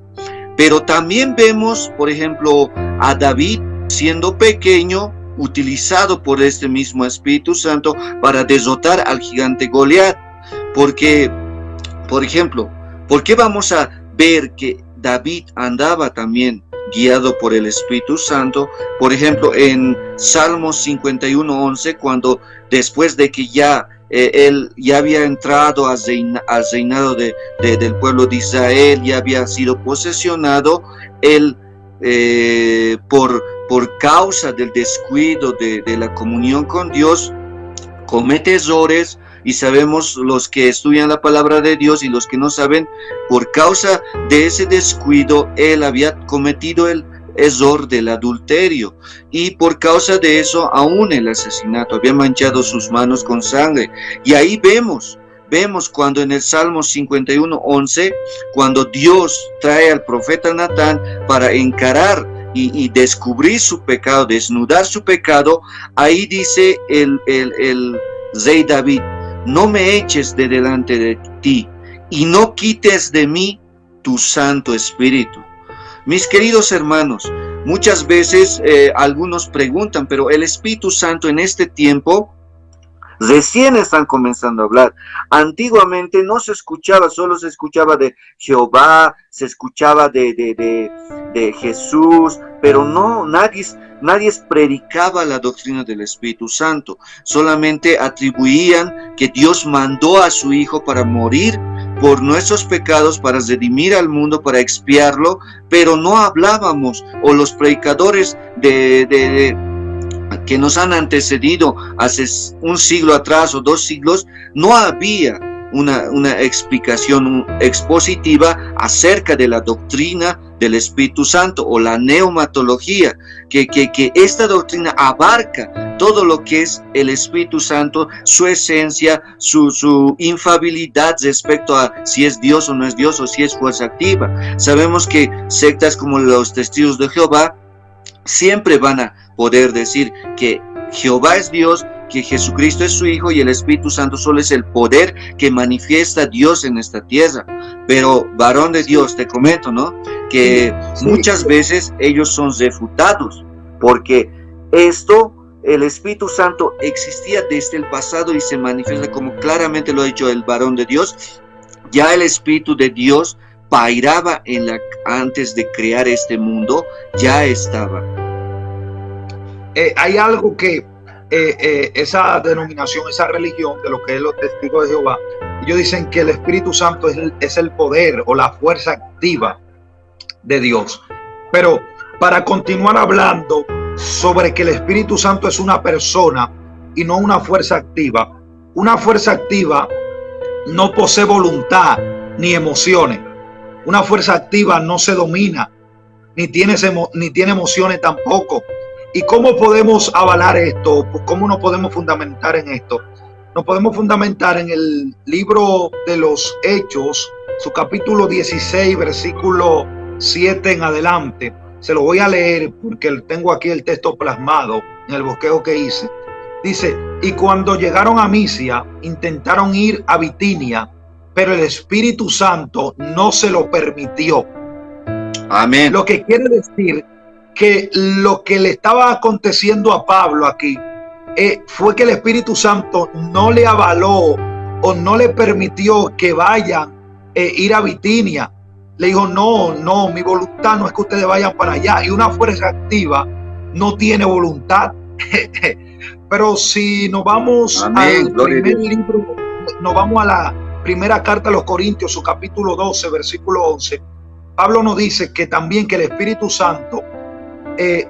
Speaker 1: Pero también vemos, por ejemplo, a David, siendo pequeño, utilizado por este mismo Espíritu Santo para derrotar al gigante Goliat. Porque, por ejemplo, ¿por qué vamos a ver que David andaba también guiado por el Espíritu Santo? Por ejemplo, en Salmos 51:11, cuando después de que él ya había entrado al reinado del pueblo de Israel, ya había sido posesionado, él por causa del descuido de la comunión con Dios, comete errores. Y sabemos, los que estudian la palabra de Dios y los que no saben, por causa de ese descuido, él había cometido el error del adulterio, y por causa de eso aún el asesinato, había manchado sus manos con sangre. Y ahí vemos cuando en el Salmo 51:11, cuando Dios trae al profeta Natán para encarar y descubrir su pecado, desnudar su pecado, ahí dice el rey David: no me eches de delante de ti, y no quites de mí tu Santo Espíritu. Mis queridos hermanos, muchas veces algunos preguntan, pero el Espíritu Santo en este tiempo recién están comenzando a hablar. Antiguamente no se escuchaba, solo se escuchaba de Jehová, se escuchaba de Jesús, pero no, nadie predicaba la doctrina del Espíritu Santo. Solamente atribuían que Dios mandó a su Hijo para morir por nuestros pecados, para redimir al mundo, para expiarlo, pero no hablábamos, o los predicadores que nos han antecedido hace un siglo atrás o 2 siglos, no había una explicación expositiva acerca de la doctrina del Espíritu Santo, o la neumatología, que esta doctrina abarca todo lo que es el Espíritu Santo, su esencia, su infalibilidad respecto a si es Dios o no es Dios, o si es fuerza activa. Sabemos que sectas como los Testigos de Jehová siempre van a poder decir que Jehová es Dios, que Jesucristo es su Hijo, y el Espíritu Santo solo es el poder que manifiesta Dios en esta tierra. Pero, varón de Dios, te comento, ¿no?, que muchas veces ellos son refutados, porque el Espíritu Santo existía desde el pasado y se manifiesta, como claramente lo ha dicho el varón de Dios. Ya el Espíritu de Dios pairaba antes de crear este mundo, ya estaba.
Speaker 2: Hay algo que esa denominación, esa religión de lo que es los Testigos de Jehová, ellos dicen que el Espíritu Santo es el poder o la fuerza activa de Dios. Pero para continuar hablando sobre que el Espíritu Santo es una persona y no una fuerza activa no posee voluntad ni emociones. Una fuerza activa no se domina, ni tiene emociones tampoco. ¿Y cómo podemos avalar esto? ¿Cómo nos podemos fundamentar en esto? Nos podemos fundamentar en el libro de los Hechos, su capítulo 16, versículo 7 en adelante. Se lo voy a leer porque tengo aquí el texto plasmado en el bosquejo que hice. Dice: y cuando llegaron a Misia, intentaron ir a Bitinia, pero el Espíritu Santo no se lo permitió.
Speaker 1: Amén.
Speaker 2: Lo que quiere decir que lo que le estaba aconteciendo a Pablo aquí fue que el Espíritu Santo no le avaló o no le permitió que vayan ir a Bitinia. Le dijo: no, mi voluntad no es que ustedes vayan para allá. Y una fuerza activa no tiene voluntad. Pero si nos vamos al primer libro, nos vamos a la primera carta a los Corintios, su capítulo 12, versículo 11, Pablo nos dice que también que el Espíritu Santo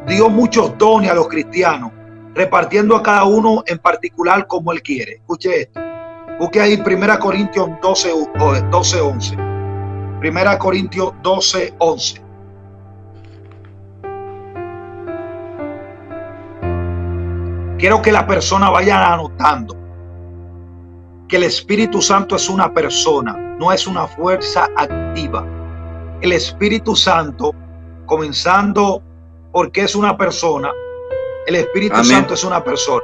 Speaker 2: dio muchos dones a los cristianos, repartiendo a cada uno en particular como él quiere. Escuche Busque ahí 1 Corintios 12:11. 1 Corintios 12:11. Quiero que la persona vaya anotando que el Espíritu Santo es una persona, no es una fuerza activa. El Espíritu Santo, comenzando porque es una persona, el Espíritu
Speaker 1: Amén.
Speaker 2: Santo es una persona.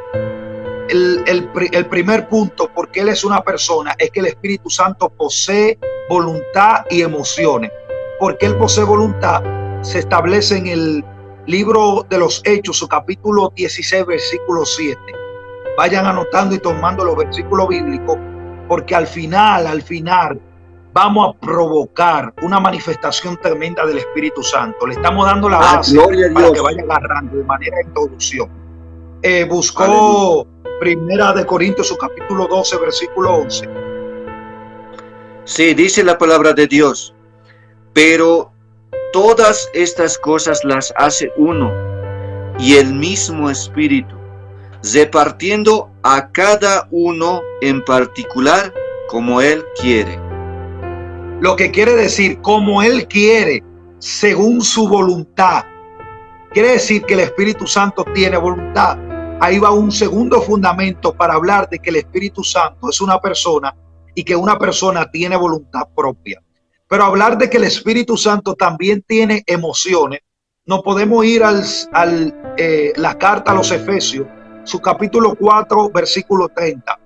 Speaker 2: El primer punto, porque Él es una persona, es que el Espíritu Santo posee voluntad y emociones. Porque Él posee voluntad, se establece en el libro de los Hechos, su capítulo 16, versículo 7. Vayan anotando y tomando los versículos bíblicos, porque al final vamos a provocar una manifestación tremenda del Espíritu Santo. Le estamos dando la base para que vaya agarrando de manera de introducción. Buscó Primera de Corintios, su capítulo 12, versículo 11.
Speaker 1: Sí, dice la palabra de Dios, pero todas estas cosas las hace uno y el mismo Espíritu, repartiendo a cada uno en particular como Él quiere.
Speaker 2: Lo que quiere decir, como Él quiere, según su voluntad. Quiere decir que el Espíritu Santo tiene voluntad. Ahí va un segundo fundamento para hablar de que el Espíritu Santo es una persona y que una persona tiene voluntad propia. Pero hablar de que el Espíritu Santo también tiene emociones, no podemos ir a la carta a los Efesios, su capítulo 4, versículo 30.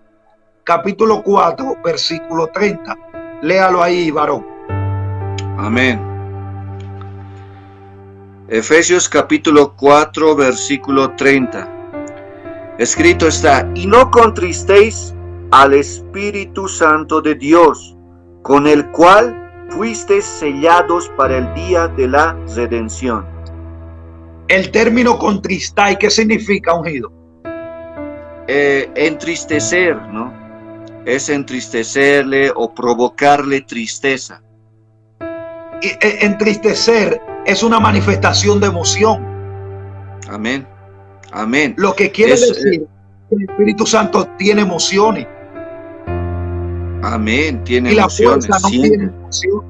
Speaker 2: Capítulo 4, versículo 30. Léalo ahí, varón.
Speaker 1: Amén. Efesios capítulo 4, versículo 30. Escrito está: y no contristéis al Espíritu Santo de Dios, con el cual fuisteis sellados para el día de la redención.
Speaker 2: El término contristar, ¿qué significa, ungido?
Speaker 1: Entristecer, ¿no? Es entristecerle o provocarle tristeza.
Speaker 2: Entristecer es una manifestación de emoción.
Speaker 1: Amén. Amén.
Speaker 2: Lo que quiere decir que el Espíritu Santo tiene emociones.
Speaker 1: Amén. Tiene
Speaker 2: y
Speaker 1: emociones.
Speaker 2: La fuerza no tiene emoción.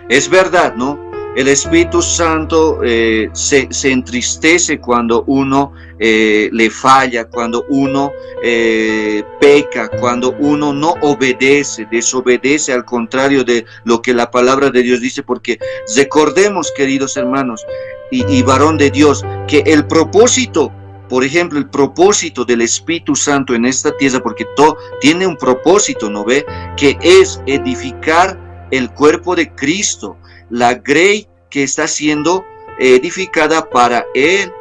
Speaker 1: Es verdad, ¿no? El Espíritu Santo se entristece cuando uno le falla, cuando uno peca, cuando uno no obedece, desobedece, al contrario de lo que la palabra de Dios dice, porque recordemos, queridos hermanos y varón de Dios, que el propósito, por ejemplo, el propósito del Espíritu Santo en esta tierra, porque todo tiene un propósito, ¿no ve? Que es edificar el cuerpo de Cristo, la grey que está siendo edificada para Él.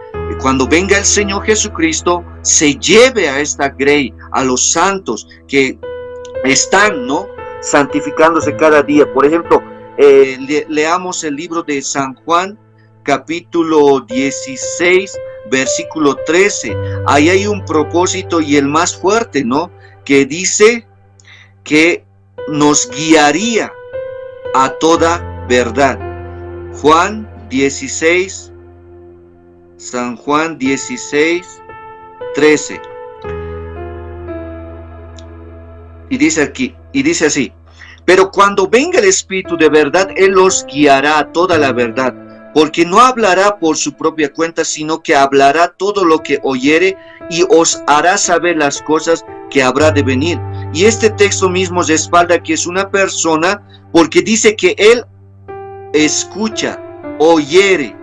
Speaker 1: Cuando venga el Señor Jesucristo, se lleve a esta grey, a los santos que están, ¿no?, santificándose cada día. Por ejemplo, leamos el libro de San Juan, capítulo 16, versículo 13. Ahí hay un propósito y el más fuerte, ¿no?, que dice que nos guiaría a toda verdad. Juan 16, San Juan 16, 13. Y dice aquí, y dice así: pero cuando venga el Espíritu de verdad, Él los guiará a toda la verdad, porque no hablará por su propia cuenta, sino que hablará todo lo que oyere y os hará saber las cosas que habrá de venir. Y este texto mismo respalda que es una persona, porque dice que Él escucha, oye,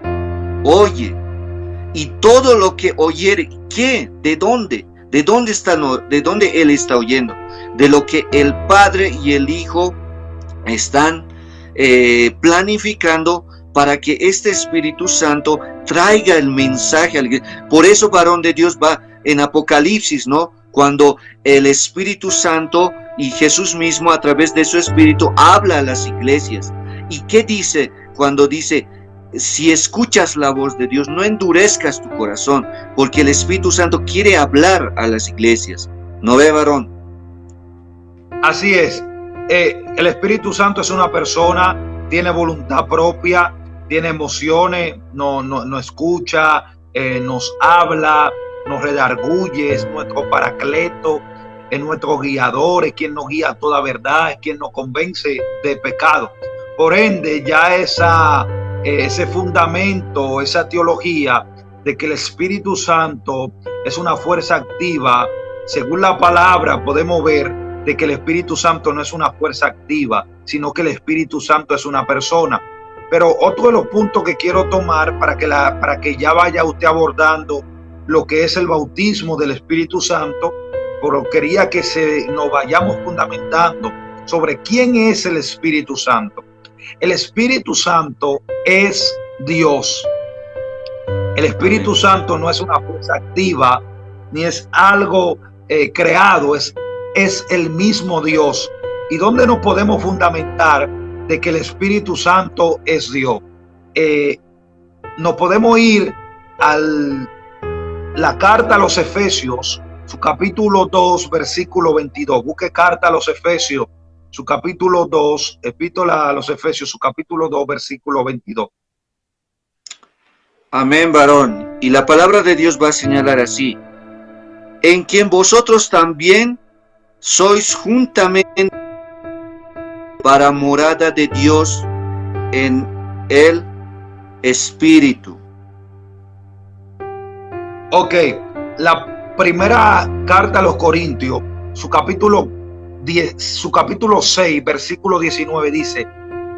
Speaker 1: y todo lo que oyere, ¿qué? ¿De dónde? ¿De dónde está? ¿De dónde Él está oyendo? De lo que el Padre y el Hijo están planificando para que este Espíritu Santo traiga el mensaje. Por eso, varón de Dios, va en Apocalipsis, ¿no?, cuando el Espíritu Santo y Jesús mismo a través de su Espíritu habla a las iglesias. ¿Y qué dice cuando dice: si escuchas la voz de Dios, no endurezcas tu corazón, porque el Espíritu Santo quiere hablar a las iglesias? ¿No ve, varón?
Speaker 2: Así es. El Espíritu Santo es una persona, tiene voluntad propia, tiene emociones, no escucha, nos habla, nos redarguye, es nuestro paracleto, es nuestro guiador, es quien nos guía a toda verdad, es quien nos convence de pecado. Por ende, ya ese fundamento, esa teología de que el Espíritu Santo es una fuerza activa, según la palabra podemos ver de que el Espíritu Santo no es una fuerza activa, sino que el Espíritu Santo es una persona. Pero otro de los puntos que quiero tomar para que ya vaya usted abordando lo que es el bautismo del Espíritu Santo, pero quería que nos vayamos fundamentando sobre quién es el Espíritu Santo. El Espíritu Santo es Dios. El Espíritu Santo no es una fuerza activa, ni es algo creado, es el mismo Dios. ¿Y dónde nos podemos fundamentar de que el Espíritu Santo es Dios? Nos podemos ir a la carta a los Efesios, su capítulo 2, versículo 22. Busque carta a los Efesios, su capítulo 2, epístola a los Efesios, su capítulo 2, versículo 22.
Speaker 1: Amén, varón. Y la palabra de Dios va a señalar así: en quien vosotros también sois juntamente para morada de Dios en el Espíritu.
Speaker 2: Ok, la primera carta a los Corintios, su capítulo 6, versículo 19 dice: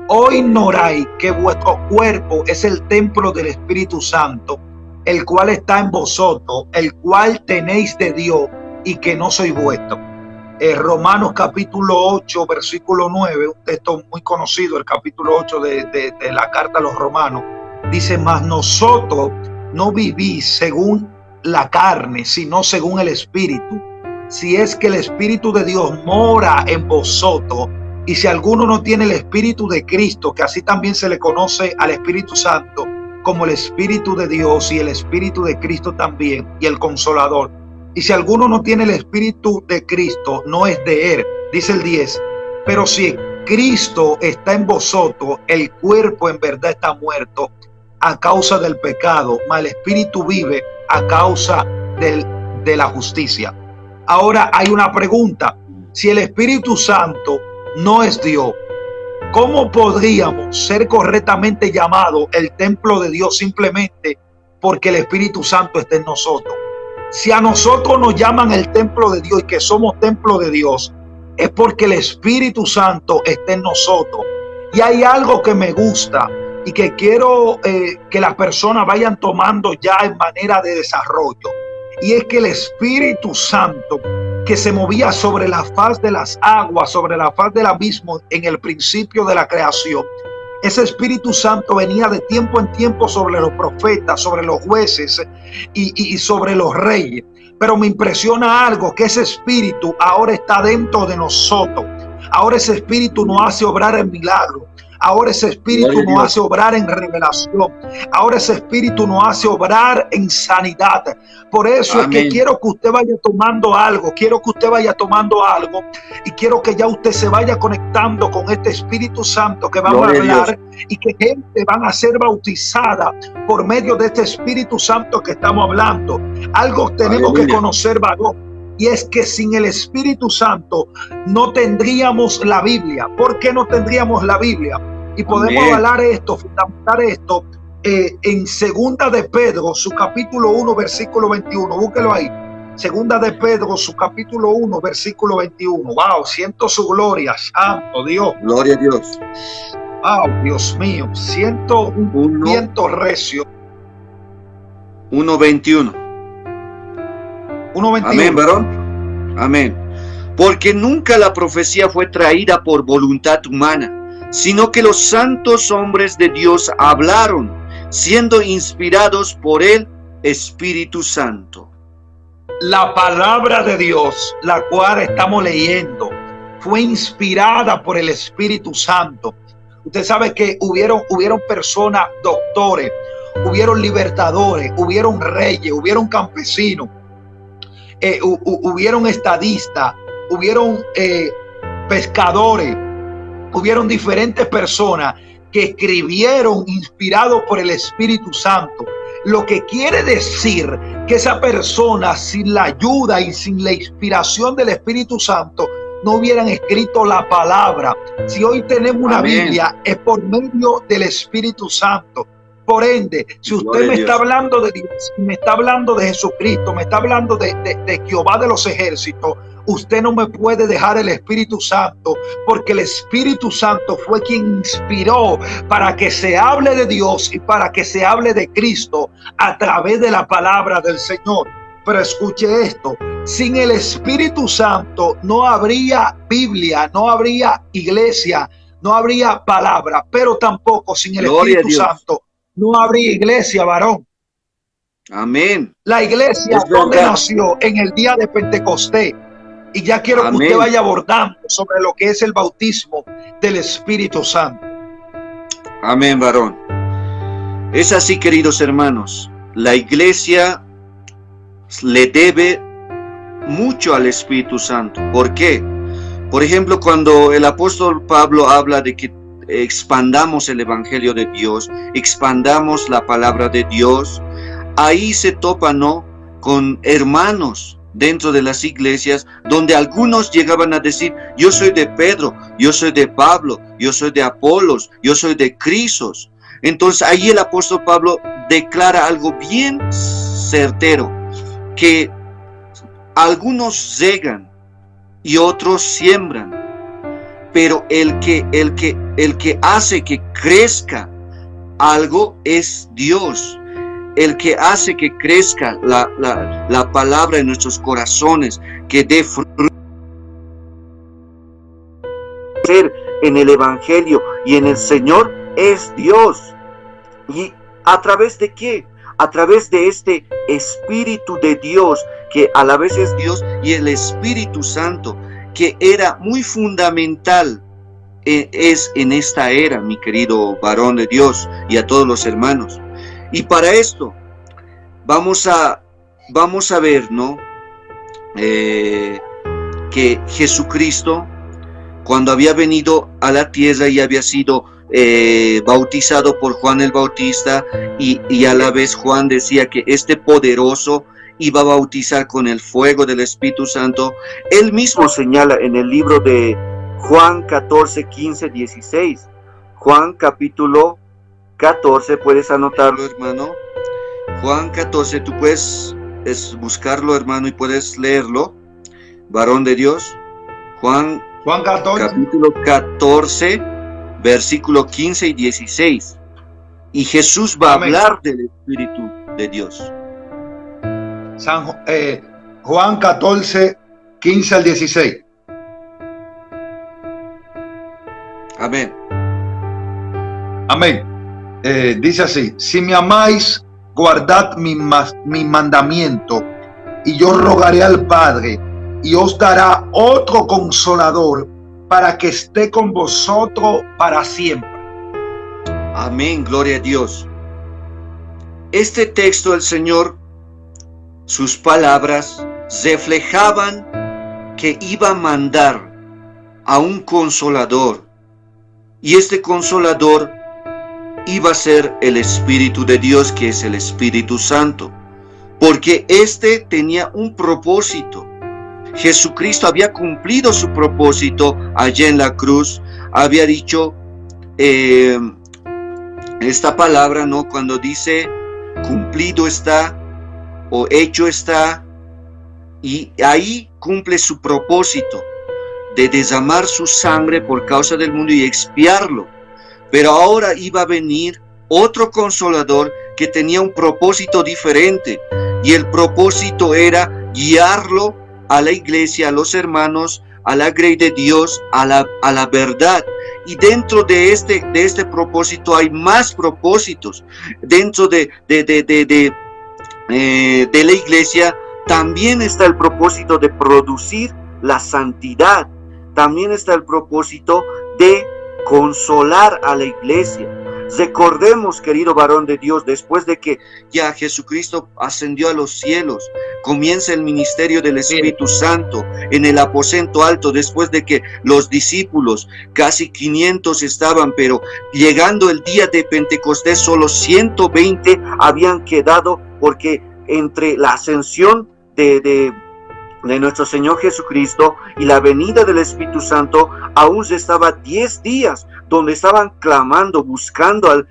Speaker 2: ¿o ignoráis que vuestro cuerpo es el templo del Espíritu Santo, el cual está en vosotros, el cual tenéis de Dios y que no sois vuestro? Romanos capítulo 8, versículo 9, un texto muy conocido, el capítulo 8 de la carta a los Romanos, dice: mas nosotros no vivís según la carne, sino según el Espíritu. Si es que el Espíritu de Dios mora en vosotros, y si alguno no tiene el Espíritu de Cristo, que así también se le conoce al Espíritu Santo como el Espíritu de Dios y el Espíritu de Cristo también, y el Consolador. Y si alguno no tiene el Espíritu de Cristo, no es de él. Dice el 10, pero si Cristo está en vosotros, el cuerpo en verdad está muerto a causa del pecado, mas el Espíritu vive a causa de la justicia. Ahora hay una pregunta: si el Espíritu Santo no es Dios, ¿cómo podríamos ser correctamente llamados el templo de Dios simplemente porque el Espíritu Santo está en nosotros? Si a nosotros nos llaman el templo de Dios y que somos templo de Dios, es porque el Espíritu Santo está en nosotros. Y hay algo que me gusta y que quiero que las personas vayan tomando ya en manera de desarrollo. Y es que el Espíritu Santo, que se movía sobre la faz de las aguas, sobre la faz del abismo en el principio de la creación, ese Espíritu Santo venía de tiempo en tiempo sobre los profetas, sobre los jueces y sobre los reyes. Pero me impresiona algo, que ese Espíritu ahora está dentro de nosotros. Ahora ese Espíritu nos hace obrar en milagros. Ahora ese Espíritu nos hace obrar en revelación. Ahora ese Espíritu nos hace obrar en sanidad. Por eso es que quiero que usted vaya tomando algo. Quiero que usted vaya tomando algo. Y quiero que ya usted se vaya conectando con este Espíritu Santo que vamos a hablar. Y que gente van a ser bautizada por medio de este Espíritu Santo que estamos hablando. Algo tenemos que conocer, varón. Y es que sin el Espíritu Santo no tendríamos la Biblia. ¿Por qué no tendríamos la Biblia? Y podemos avalar esto, fundamentar esto en Segunda de Pedro, su capítulo 1, versículo 21. Búsquelo ahí. Segunda de Pedro, su capítulo 1, versículo 21. Wow, siento su gloria, santo Dios.
Speaker 1: Gloria a Dios.
Speaker 2: Wow, Dios mío, siento un viento recio.
Speaker 1: 1:21.
Speaker 2: 1:21.
Speaker 1: Amén, varón. Amén. Porque nunca la profecía fue traída por voluntad humana, sino que los santos hombres de Dios hablaron, siendo inspirados por el Espíritu Santo.
Speaker 2: La palabra de Dios, la cual estamos leyendo, fue inspirada por el Espíritu Santo. Usted sabe que hubieron personas, doctores, hubieron libertadores, hubieron reyes, hubieron campesinos, hubieron estadistas, hubieron pescadores, hubieron diferentes personas que escribieron inspirados por el Espíritu Santo. Lo que quiere decir que esa persona, sin la ayuda y sin la inspiración del Espíritu Santo, no hubieran escrito la palabra. Si hoy tenemos una Biblia, es por medio del Espíritu Santo. Por ende, si usted me está hablando de Dios, me está hablando de Jesucristo, me está hablando de Jehová de los ejércitos, usted no me puede dejar el Espíritu Santo, porque el Espíritu Santo fue quien inspiró para que se hable de Dios y para que se hable de Cristo a través de la palabra del Señor. Pero escuche esto, sin el Espíritu Santo no habría Biblia, no habría iglesia, no habría palabra, pero tampoco sin el Espíritu Santo no habría iglesia, varón.
Speaker 1: Amén.
Speaker 2: La iglesia donde nació en el día de Pentecostés. Y ya quiero que usted vaya abordando sobre lo que es el bautismo del Espíritu Santo.
Speaker 1: Amén, varón. Es así, queridos hermanos. La iglesia le debe mucho al Espíritu Santo. ¿Por qué? Por ejemplo, cuando el apóstol Pablo habla de que expandamos el evangelio de Dios, expandamos la palabra de Dios, ahí se topa, ¿no?, con hermanos dentro de las iglesias, donde algunos llegaban a decir: yo soy de Pedro, yo soy de Pablo, yo soy de Apolos, yo soy de Crisos. Entonces ahí el apóstol Pablo declara algo bien certero, que algunos cegan y otros siembran, pero el que hace que crezca algo es Dios. El que hace que crezca la palabra en nuestros corazones, que dé fruto en el evangelio y en el Señor, es Dios. ¿Y a través de qué? A través de este Espíritu de Dios, que a la vez es Dios, y el Espíritu Santo, que era muy fundamental es en esta era, mi querido varón de Dios, y a todos los hermanos. Y para esto vamos a ver, ¿no?, que Jesucristo, cuando había venido a la tierra y había sido bautizado por Juan el Bautista, y a la vez Juan decía que este poderoso iba a bautizar con el fuego del Espíritu Santo, él mismo señala en el libro de Juan 14, 15, 16. Juan capítulo 14, puedes anotarlo, hermano. Juan 14, tú puedes buscarlo, hermano, y puedes leerlo, varón de Dios. Juan 14. Capítulo 14, versículo 15 y 16. Y Jesús va a hablar del Espíritu de Dios.
Speaker 2: Juan 14, 15 al 16.
Speaker 1: Amén.
Speaker 2: Amén. Dice así: si me amáis, guardad mi mandamiento, y yo rogaré al Padre, y os dará otro consolador, para que esté con vosotros para siempre.
Speaker 1: Amén, gloria a Dios. Este texto del Señor, sus palabras reflejaban que iba a mandar a un consolador, y este consolador iba a ser el Espíritu de Dios, que es el Espíritu Santo, porque este tenía un propósito. Jesucristo había cumplido su propósito allá en la cruz. Había dicho esta palabra, ¿no?, cuando dice cumplido está o hecho está, y ahí cumple su propósito de derramar su sangre por causa del mundo y expiarlo. Pero ahora iba a venir otro consolador que tenía un propósito diferente, y el propósito era guiarlo a la iglesia, a los hermanos, a la grey de Dios, a la verdad. Y dentro de este propósito hay más propósitos. Dentro de la iglesia también está el propósito de producir la santidad. También está el propósito de consolar a la iglesia. Recordemos, querido varón de Dios, después de que ya Jesucristo ascendió a los cielos, comienza el ministerio del Espíritu Santo en el aposento alto, después de que los discípulos, casi 500 estaban, pero llegando el día de Pentecostés, solo 120 habían quedado, porque entre la ascensión de nuestro Señor Jesucristo y la venida del Espíritu Santo, aún estaba 10 días donde estaban clamando, buscando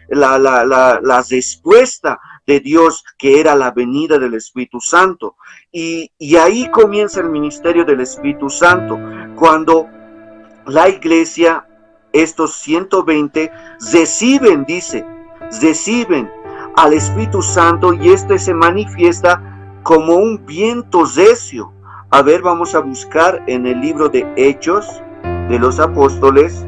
Speaker 1: la respuesta de Dios, que era la venida del Espíritu Santo. Y ahí comienza el ministerio del Espíritu Santo, cuando la iglesia, estos 120, reciben al Espíritu Santo, y este se manifiesta como un viento recio. A ver, vamos a buscar en el libro de Hechos de los Apóstoles,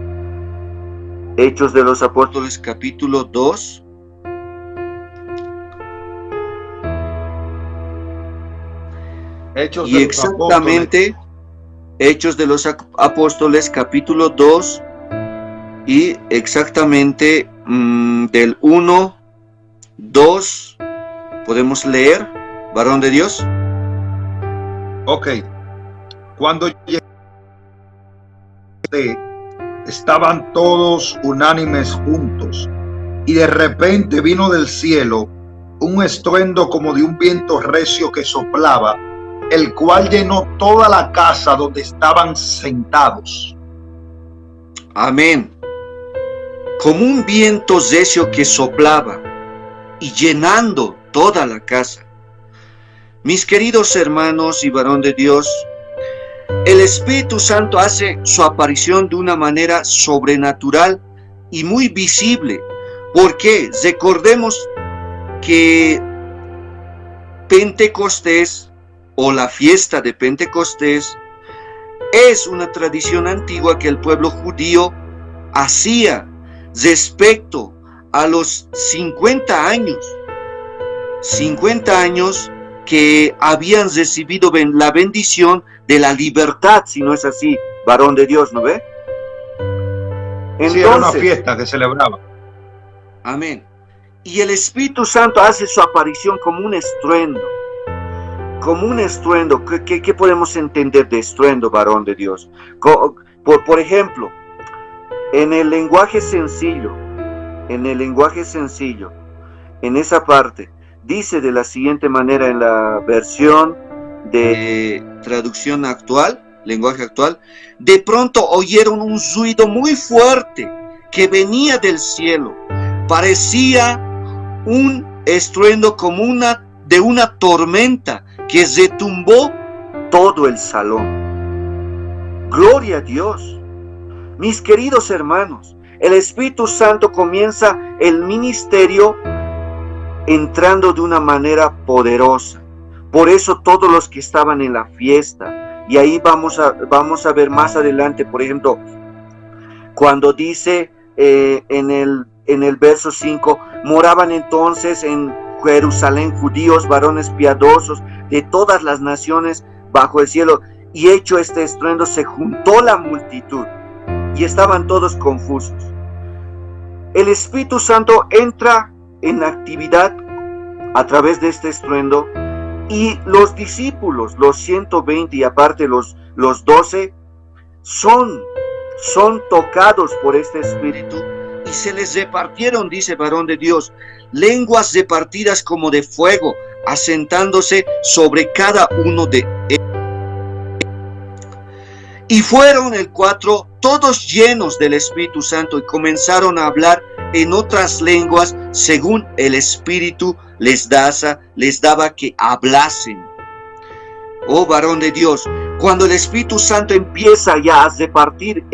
Speaker 1: capítulo 2. Y exactamente, Hechos de los Apóstoles, capítulo 2, y exactamente del 1, 2, podemos leer, varón de Dios.
Speaker 2: Ok. Cuando estaban todos unánimes juntos, y de repente vino del cielo un estruendo como de un viento recio que soplaba, el cual llenó toda la casa donde estaban sentados.
Speaker 1: Amén. Como un viento recio que soplaba y llenando toda la casa. Mis queridos hermanos y varón de Dios, el Espíritu Santo hace su aparición de una manera sobrenatural y muy visible. ¿Por qué? Recordemos que Pentecostés, o la fiesta de Pentecostés, es una tradición antigua que el pueblo judío hacía respecto a los 50 años que habían recibido la bendición de la libertad, si no es así, varón de Dios, ¿no ve?
Speaker 2: Entonces, sí, era una fiesta que celebraba.
Speaker 1: Amén. Y el Espíritu Santo hace su aparición como un estruendo. ¿Qué podemos entender de estruendo, varón de Dios? Por ejemplo, en el lenguaje sencillo, en esa parte, dice de la siguiente manera en la versión de traducción actual, lenguaje actual: de pronto oyeron un ruido muy fuerte que venía del cielo. Parecía un estruendo como de una tormenta que retumbó todo el salón. Gloria a Dios. Mis queridos hermanos, el Espíritu Santo comienza el ministerio entrando de una manera poderosa. Por eso todos los que estaban en la fiesta, y ahí vamos a ver más adelante, por ejemplo, cuando dice en el verso 5, moraban entonces en Jerusalén judíos, varones piadosos de todas las naciones bajo el cielo, y hecho este estruendo se juntó la multitud y estaban todos confusos. El Espíritu Santo entra en actividad a través de este estruendo, y los discípulos, los 120 y aparte los 12, son tocados por este Espíritu, y se les repartieron, dice varón de Dios, lenguas repartidas como de fuego, asentándose sobre cada uno de ellos. Y fueron el 4, todos llenos del Espíritu Santo, y comenzaron a hablar en otras lenguas según el Espíritu les daba que hablasen. Oh varón de Dios, cuando el Espíritu Santo empieza ya a repartir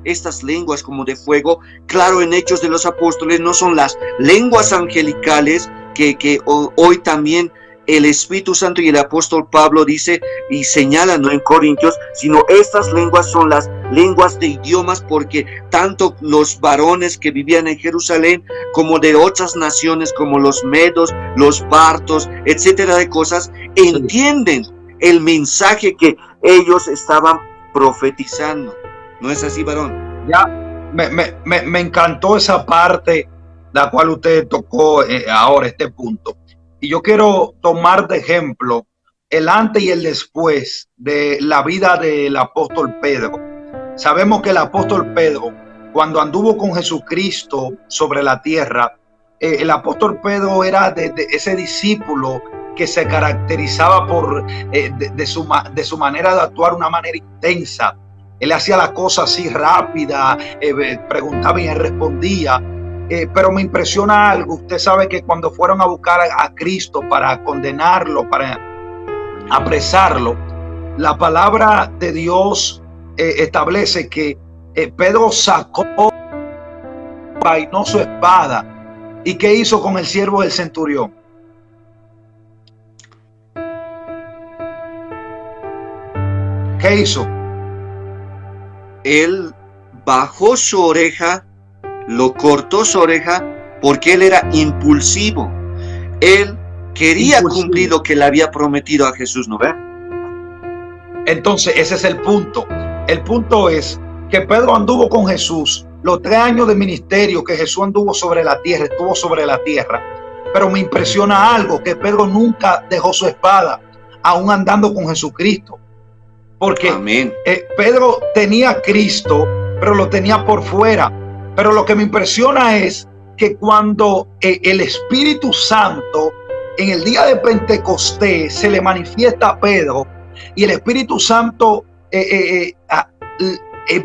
Speaker 1: estas lenguas como de fuego, claro, en Hechos de los Apóstoles no son las lenguas angelicales que hoy también el Espíritu Santo y el apóstol Pablo dice y señala, no en Corintios, sino estas lenguas son las lenguas de idiomas, porque tanto los varones que vivían en Jerusalén como de otras naciones como los medos, los partos, etcétera de cosas, entienden el mensaje que ellos estaban profetizando. ¿No es así, varón?
Speaker 2: Me encantó esa parte, la cual usted tocó ahora, este punto. Y yo quiero tomar de ejemplo el antes y el después de la vida del apóstol Pedro. Sabemos que el apóstol Pedro, cuando anduvo con Jesucristo sobre la tierra, el apóstol Pedro era de ese discípulo que se caracterizaba por de su manera de actuar, una manera intensa. Él hacía las cosas así rápida, preguntaba y él respondía. Pero me impresiona algo. Usted sabe que cuando fueron a buscar a Cristo para condenarlo, para apresarlo, la palabra de Dios establece que Pedro sacó, vainó su espada. ¿Y qué hizo con el siervo del centurión? ¿Qué hizo?
Speaker 1: Él bajó su oreja, lo cortó su oreja, porque él era impulsivo. Él quería cumplir lo que le había prometido a Jesús, ¿no ve?
Speaker 2: Entonces ese es el punto. El punto es que Pedro anduvo con Jesús los 3 años de ministerio que Jesús anduvo sobre la tierra, estuvo sobre la tierra. Pero me impresiona algo, que Pedro nunca dejó su espada, aún andando con Jesucristo. Porque Pedro tenía a Cristo, pero lo tenía por fuera. Pero lo que me impresiona es que cuando el Espíritu Santo en el día de Pentecostés se le manifiesta a Pedro, y el Espíritu Santo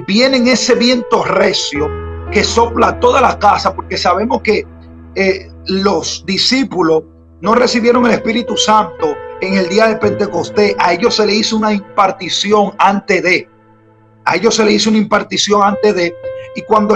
Speaker 2: viene en ese viento recio que sopla toda la casa, porque sabemos que los discípulos no recibieron el Espíritu Santo en el día de Pentecostés. A ellos se le hizo una impartición antes de. Y cuando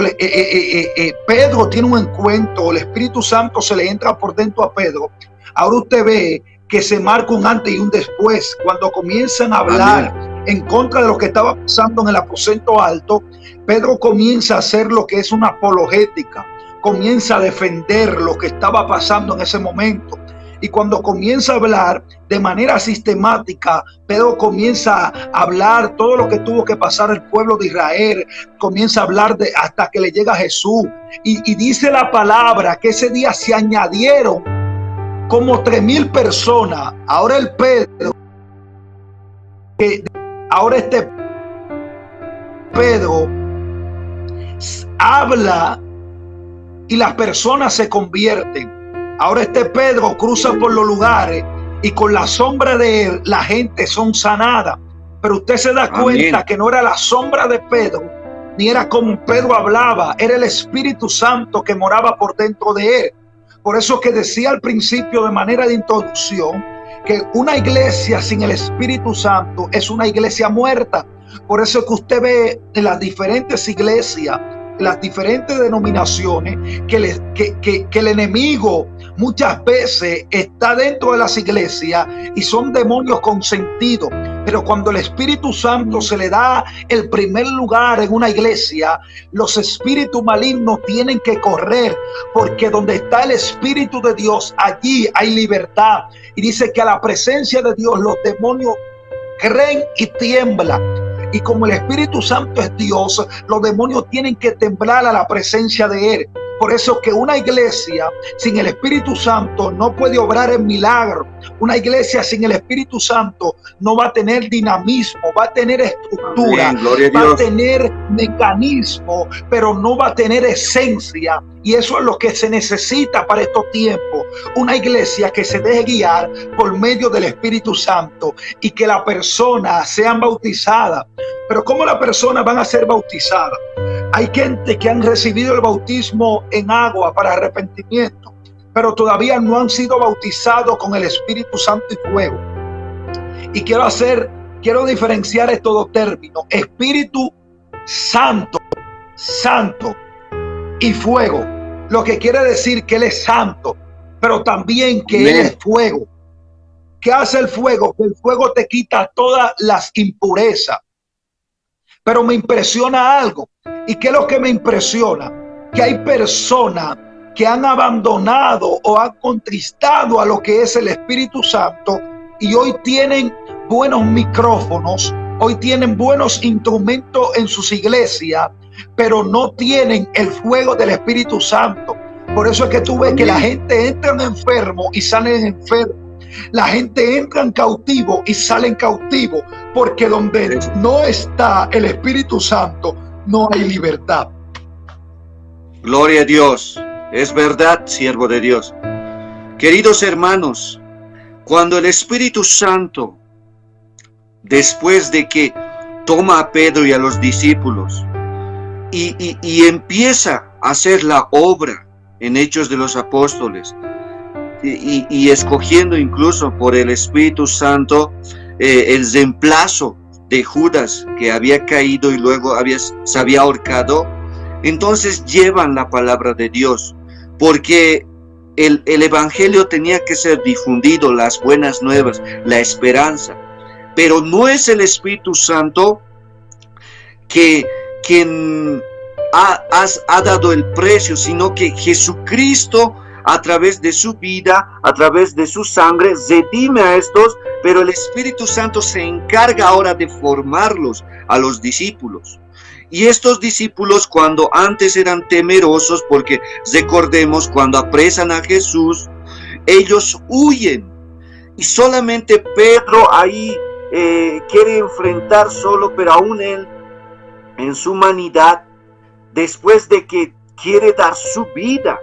Speaker 2: Pedro tiene un encuentro, el Espíritu Santo se le entra por dentro a Pedro. Ahora usted ve que se marca un antes y un después. Cuando comienzan a hablar en contra de lo que estaba pasando en el aposento alto, Pedro comienza a hacer lo que es una apologética, comienza a defender lo que estaba pasando en ese momento. Y cuando comienza a hablar de manera sistemática, Pedro comienza a hablar todo lo que tuvo que pasar el pueblo de Israel, comienza a hablar hasta que le llega Jesús. Y dice la palabra que ese día se añadieron como 3,000 personas. Ahora el Pedro, ahora este Pedro habla y las personas se convierten. Ahora este Pedro cruza por los lugares y con la sombra de él la gente son sanadas. Pero usted se da cuenta que no era la sombra de Pedro, ni era como Pedro hablaba, era el Espíritu Santo que moraba por dentro de él. Por eso que decía al principio de manera de introducción que una iglesia sin el Espíritu Santo es una iglesia muerta. Por eso que usted ve en las diferentes iglesias, las diferentes denominaciones, que el enemigo muchas veces está dentro de las iglesias y son demonios consentidos. Pero cuando el Espíritu Santo se le da el primer lugar en una iglesia, los espíritus malignos tienen que correr, porque donde está el Espíritu de Dios, allí hay libertad. Y dice que a la presencia de Dios los demonios creen y tiemblan. Y como el Espíritu Santo es Dios, los demonios tienen que temblar a la presencia de Él. Por eso que una iglesia sin el Espíritu Santo no puede obrar en milagro. Una iglesia sin el Espíritu Santo no va a tener dinamismo, va a tener estructura, va a tener mecanismo, pero no va a tener esencia. Y eso es lo que se necesita para estos tiempos. Una iglesia que se deje guiar por medio del Espíritu Santo y que las personas sean bautizadas. Pero ¿cómo las personas van a ser bautizadas? Hay gente que han recibido el bautismo en agua para arrepentimiento, pero todavía no han sido bautizados con el Espíritu Santo y fuego. Y quiero diferenciar estos dos términos: Espíritu Santo, santo, y fuego. Lo que quiere decir que Él es santo, pero también que Él es fuego. ¿Qué hace el fuego? Que el fuego te quita todas las impurezas. Pero me impresiona algo. ¿Y qué es lo que me impresiona? Que hay personas que han abandonado o han contristado a lo que es el Espíritu Santo y hoy tienen buenos micrófonos, hoy tienen buenos instrumentos en sus iglesias, pero no tienen el fuego del Espíritu Santo. Por eso es que tú ves que la gente entra enfermo y salen enfermos. La gente entra en cautivo y salen cautivo, porque donde no está el Espíritu Santo no hay libertad.
Speaker 1: Gloria a Dios. Es verdad, siervo de Dios. Queridos hermanos, cuando el Espíritu Santo, después de que toma a Pedro y a los discípulos y empieza a hacer la obra en Hechos de los Apóstoles, y escogiendo incluso por el Espíritu Santo el reemplazo de Judas, que había caído y luego se había ahorcado, entonces llevan la palabra de Dios, porque el evangelio tenía que ser difundido, las buenas nuevas, la esperanza. Pero no es el Espíritu Santo quien ha dado el precio, sino que Jesucristo, a través de su vida, a través de su sangre, redime a estos, pero el Espíritu Santo se encarga ahora de formarlos a los discípulos. Y estos discípulos, cuando antes eran temerosos, porque recordemos, cuando apresan a Jesús, ellos huyen. Y solamente Pedro ahí quiere enfrentar solo, pero aún él, en su humanidad, después de que quiere dar su vida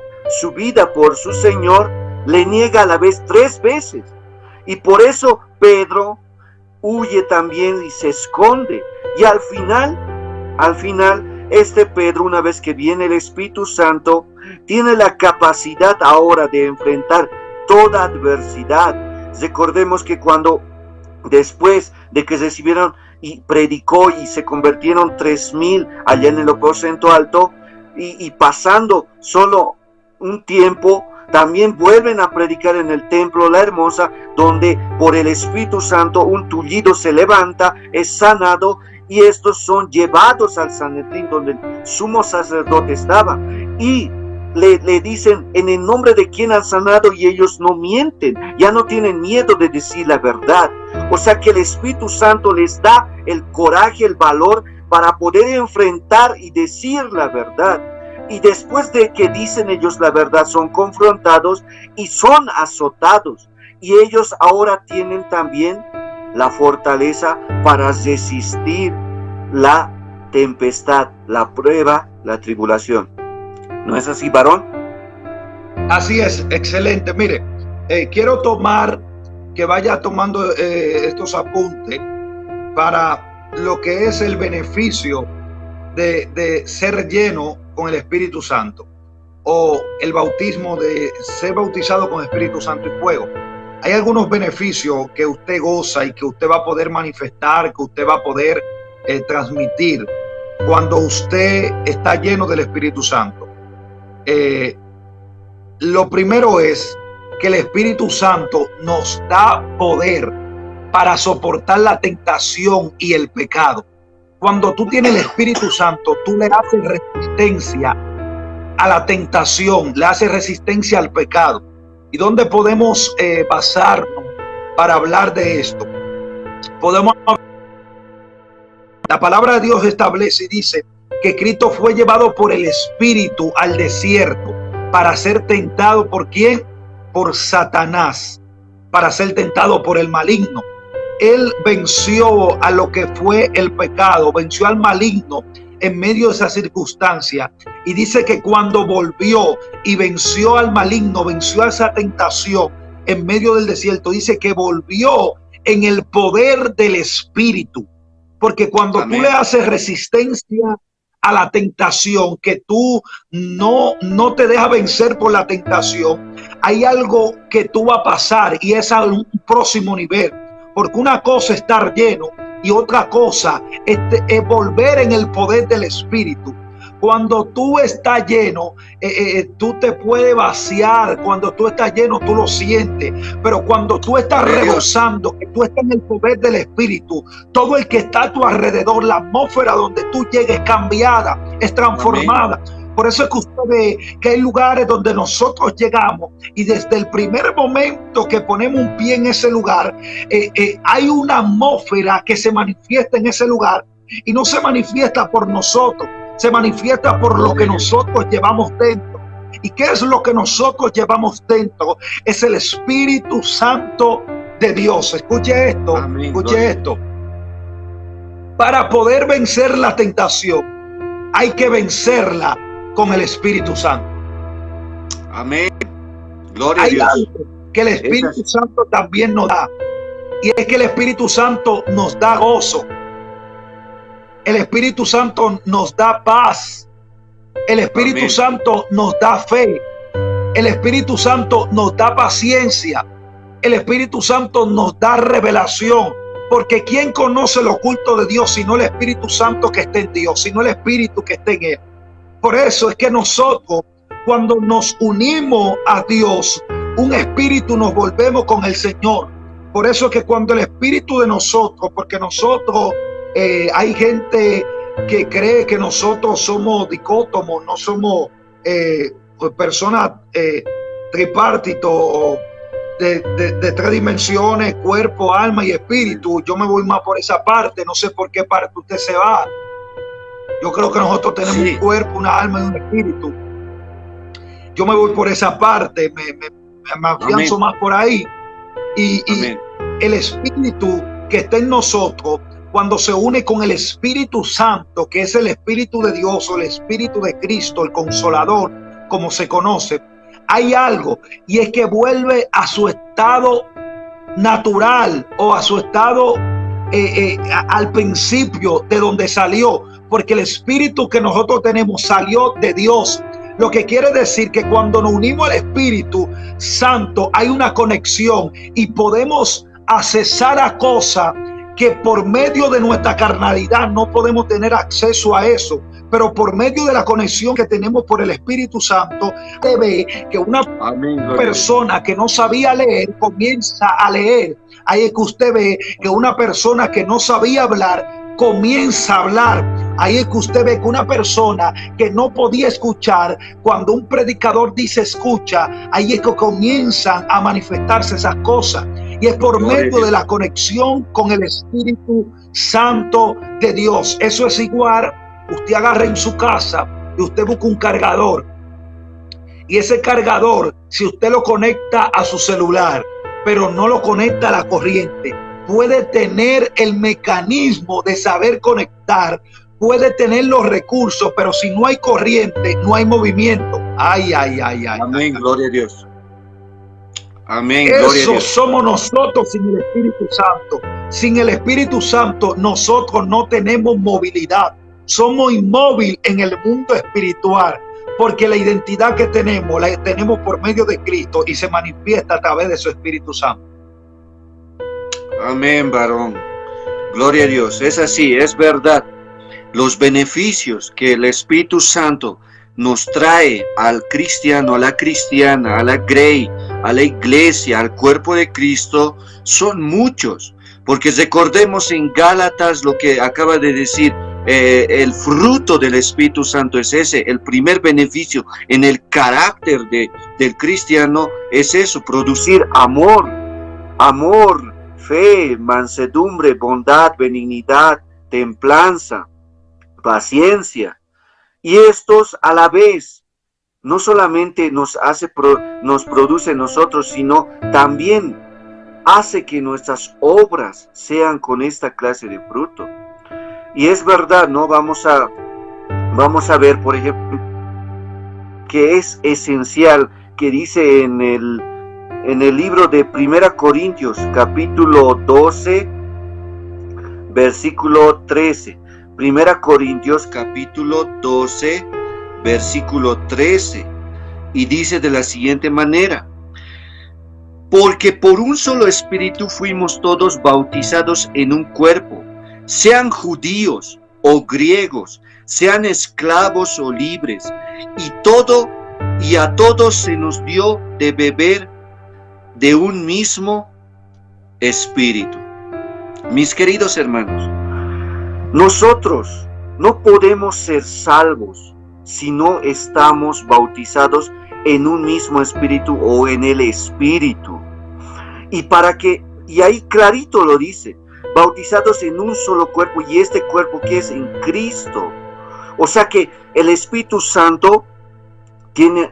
Speaker 1: por su Señor, le niega a la vez 3 veces. Y por eso Pedro huye también y se esconde. Y al final, este Pedro, una vez que viene el Espíritu Santo, tiene la capacidad ahora de enfrentar toda adversidad. Recordemos que cuando, después de que recibieron y predicó y se convirtieron 3,000 allá en el aposento alto, y pasando solo un tiempo, también vuelven a predicar en el templo La Hermosa, donde por el Espíritu Santo un tullido se levanta, es sanado, y estos son llevados al Sanedrín, donde el sumo sacerdote estaba, y le dicen en el nombre de quién han sanado, y ellos no mienten, ya no tienen miedo de decir la verdad. O sea que el Espíritu Santo les da el coraje, el valor para poder enfrentar y decir la verdad. Y después de que dicen ellos la verdad, son confrontados y son azotados. Y ellos ahora tienen también la fortaleza para resistir la tempestad, la prueba, la tribulación. ¿No es así, varón?
Speaker 2: Así es, excelente. Mire, quiero que vaya tomando estos apuntes para lo que es el beneficio de ser lleno con el Espíritu Santo, o el bautismo, de ser bautizado con Espíritu Santo y fuego. Hay algunos beneficios que usted goza y que usted va a poder manifestar, que usted va a poder transmitir cuando usted está lleno del Espíritu Santo. Lo primero es que el Espíritu Santo nos da poder para soportar la tentación y el pecado. Cuando tú tienes el Espíritu Santo, tú le haces resistencia a la tentación, le haces resistencia al pecado. ¿Y dónde podemos basarnos para hablar de esto? La palabra de Dios establece y dice que Cristo fue llevado por el Espíritu al desierto para ser tentado ¿por quién? Por Satanás, para ser tentado por el maligno. Él venció a lo que fue el pecado, venció al maligno en medio de esa circunstancia. Y dice que cuando volvió y venció al maligno, venció a esa tentación en medio del desierto, dice que volvió en el poder del Espíritu. Porque cuando Amén. Tú le haces resistencia a la tentación, que tú no te dejas vencer por la tentación, hay algo que tú vas a pasar, y es a un próximo nivel. Porque una cosa es estar lleno y otra cosa es volver en el poder del Espíritu. Cuando tú estás lleno, tú te puedes vaciar. Cuando tú estás lleno, tú lo sientes. Pero cuando tú estás rebosando, que tú estás en el poder del Espíritu, todo el que está a tu alrededor, la atmósfera donde tú llegues, cambiada, es transformada. Amén. Por eso es que usted ve que hay lugares donde nosotros llegamos y desde el primer momento que ponemos un pie en ese lugar, hay una atmósfera que se manifiesta en ese lugar, y no se manifiesta por nosotros, se manifiesta por lo que nosotros llevamos dentro. ¿Y qué es lo que nosotros llevamos dentro? Es el Espíritu Santo de Dios. Escuche esto,
Speaker 1: Amén.
Speaker 2: escuche esto. Para poder vencer la tentación, hay que vencerla con el Espíritu Santo.
Speaker 1: Amén. Gloria a
Speaker 2: Hay
Speaker 1: Dios.
Speaker 2: algo que el Espíritu Santo también nos da, y es que el Espíritu Santo nos da gozo. El Espíritu Santo nos da paz. El Espíritu
Speaker 1: Amén.
Speaker 2: Santo nos da fe. El Espíritu Santo nos da paciencia. El Espíritu Santo nos da revelación. Porque ¿quién conoce lo oculto de Dios sino el Espíritu Santo que está en Dios, sino el Espíritu que está en Él? Por eso es que nosotros, cuando nos unimos a Dios, un espíritu, nos volvemos con el Señor. Por eso es que cuando el Espíritu de nosotros, porque nosotros, hay gente que cree que nosotros somos dicótomos, no somos personas tripartitos, de tres dimensiones, cuerpo, alma y espíritu. Yo me voy más por esa parte, no sé por qué parte usted se va. Yo creo que nosotros tenemos un cuerpo, una alma y un espíritu. Yo me voy por esa parte, me afianzo más por ahí. Y el Espíritu que está en nosotros, cuando se une con el Espíritu Santo, que es el Espíritu de Dios o el Espíritu de Cristo, el Consolador, como se conoce, hay algo, y es que vuelve a su estado natural o a su estado al principio de donde salió, porque el Espíritu que nosotros tenemos salió de Dios. Lo que quiere decir que cuando nos unimos al Espíritu Santo hay una conexión y podemos accesar a cosas que por medio de nuestra carnalidad no podemos tener acceso a eso, pero por medio de la conexión que tenemos por el Espíritu Santo, se ve que una persona que no sabía leer comienza a leer. Ahí es que usted ve que una persona que no sabía hablar comienza a hablar. Ahí es que usted ve que una persona que no podía escuchar, cuando un predicador dice escucha, ahí es que comienzan a manifestarse esas cosas. Y es por medio de la conexión con el Espíritu Santo de Dios. Eso es igual, usted agarra en su casa y usted busca un cargador. Y ese cargador, si usted lo conecta a su celular, pero no lo conecta a la corriente, puede tener el mecanismo de saber conectar, puede tener los recursos, pero si no hay corriente, no hay movimiento. Ay.
Speaker 1: Amén, gloria a Dios. Amén,
Speaker 2: eso
Speaker 1: gloria a Dios.
Speaker 2: Somos nosotros sin el Espíritu Santo. Sin el Espíritu Santo nosotros no tenemos movilidad. Somos inmóviles en el mundo espiritual, porque la identidad que tenemos, la tenemos por medio de Cristo y se manifiesta a través de su Espíritu Santo.
Speaker 1: Amén, varón. Gloria a Dios. Es así, es verdad. Los beneficios que el Espíritu Santo nos trae al cristiano, a la cristiana, a la grey, a la iglesia, al cuerpo de Cristo, son muchos. Porque recordemos en Gálatas lo que acaba de decir, el fruto del Espíritu Santo es ese. El primer beneficio en el carácter del cristiano es eso, producir amor, fe, mansedumbre, bondad, benignidad, templanza, paciencia. Y estos a la vez no solamente nos produce nosotros, sino también hace que nuestras obras sean con esta clase de fruto. Y es verdad, ¿no? Vamos a ver, por ejemplo, que es esencial, que dice en el libro de 1 Corintios, capítulo 12, versículo 13. 1 Corintios, capítulo 12, versículo 13. Y dice de la siguiente manera: porque por un solo espíritu fuimos todos bautizados en un cuerpo, sean judíos o griegos, sean esclavos o libres, y a todos se nos dio de beber de un mismo espíritu. Mis queridos hermanos, nosotros no podemos ser salvos si no estamos bautizados en un mismo espíritu o en el espíritu. Y ahí clarito lo dice, bautizados en un solo cuerpo, y este cuerpo que es en Cristo. O sea que el Espíritu Santo tiene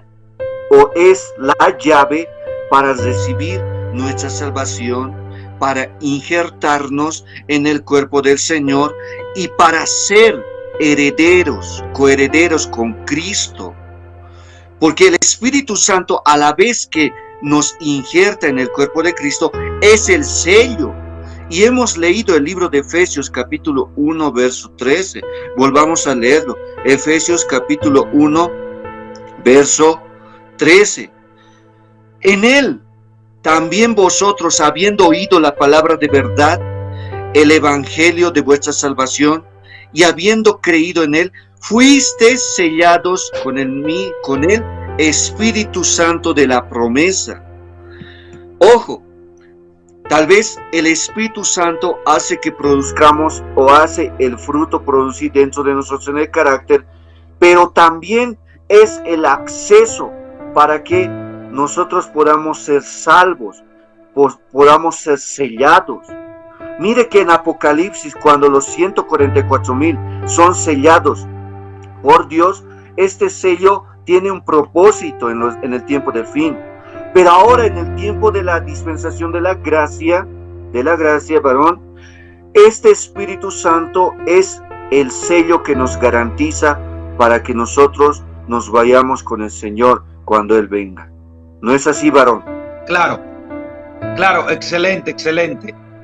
Speaker 1: o es la llave para recibir nuestra salvación, para injertarnos en el cuerpo del Señor y para ser herederos, coherederos con Cristo. Porque el Espíritu Santo, a la vez que nos injerta en el cuerpo de Cristo, es el sello. Y hemos leído el libro de Efesios capítulo 1, verso 13. Volvamos a leerlo. Efesios capítulo 1, verso 13. En él también vosotros, habiendo oído la palabra de verdad, el evangelio de vuestra salvación, y habiendo creído en él, fuisteis sellados con el Espíritu Santo de la promesa. Ojo, tal vez el Espíritu Santo hace que produzcamos o hace el fruto producir dentro de nosotros en el carácter, pero también es el acceso para que nosotros podamos ser salvos, podamos ser sellados. Mire que en Apocalipsis, cuando los 144,000 son sellados por Dios, este sello tiene un propósito en el tiempo del fin. Pero ahora, en el tiempo de la dispensación de la gracia, varón, este Espíritu Santo es el sello que nos garantiza para que nosotros nos vayamos con el Señor cuando Él venga. ¿No es así, varón?
Speaker 2: Claro, excelente.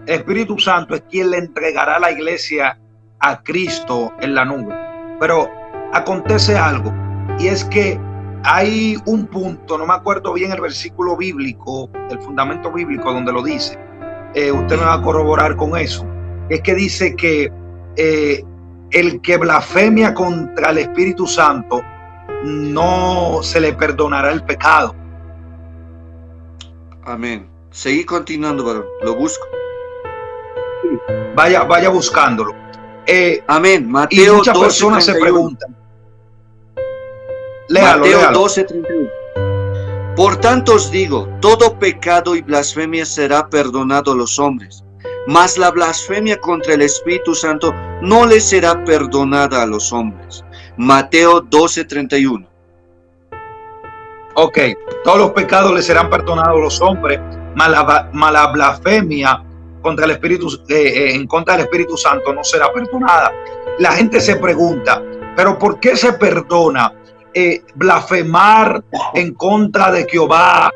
Speaker 2: El Espíritu Santo es quien le entregará la iglesia a Cristo en la nube. Pero acontece algo, y es que hay un punto, no me acuerdo bien el versículo bíblico, el fundamento bíblico donde lo dice. Usted me va a corroborar con eso. Es que dice que el que blasfemia contra el Espíritu Santo no se le perdonará el pecado.
Speaker 1: Amén. Seguí continuando, varón. Lo busco.
Speaker 2: Vaya buscándolo.
Speaker 1: Amén. Mateo,
Speaker 2: y muchas
Speaker 1: 12,
Speaker 2: personas 31. Se preguntan.
Speaker 1: Mateo 12:31. Por tanto os digo, todo pecado y blasfemia será perdonado a los hombres, mas la blasfemia contra el Espíritu Santo no le será perdonada a los hombres. Mateo 12:31.
Speaker 2: Ok, todos los pecados le serán perdonados a los hombres, mas la blasfemia contra el Espíritu, en contra del Espíritu Santo no será perdonada. La gente se pregunta, ¿pero por qué se perdona blasfemar en contra de Jehová,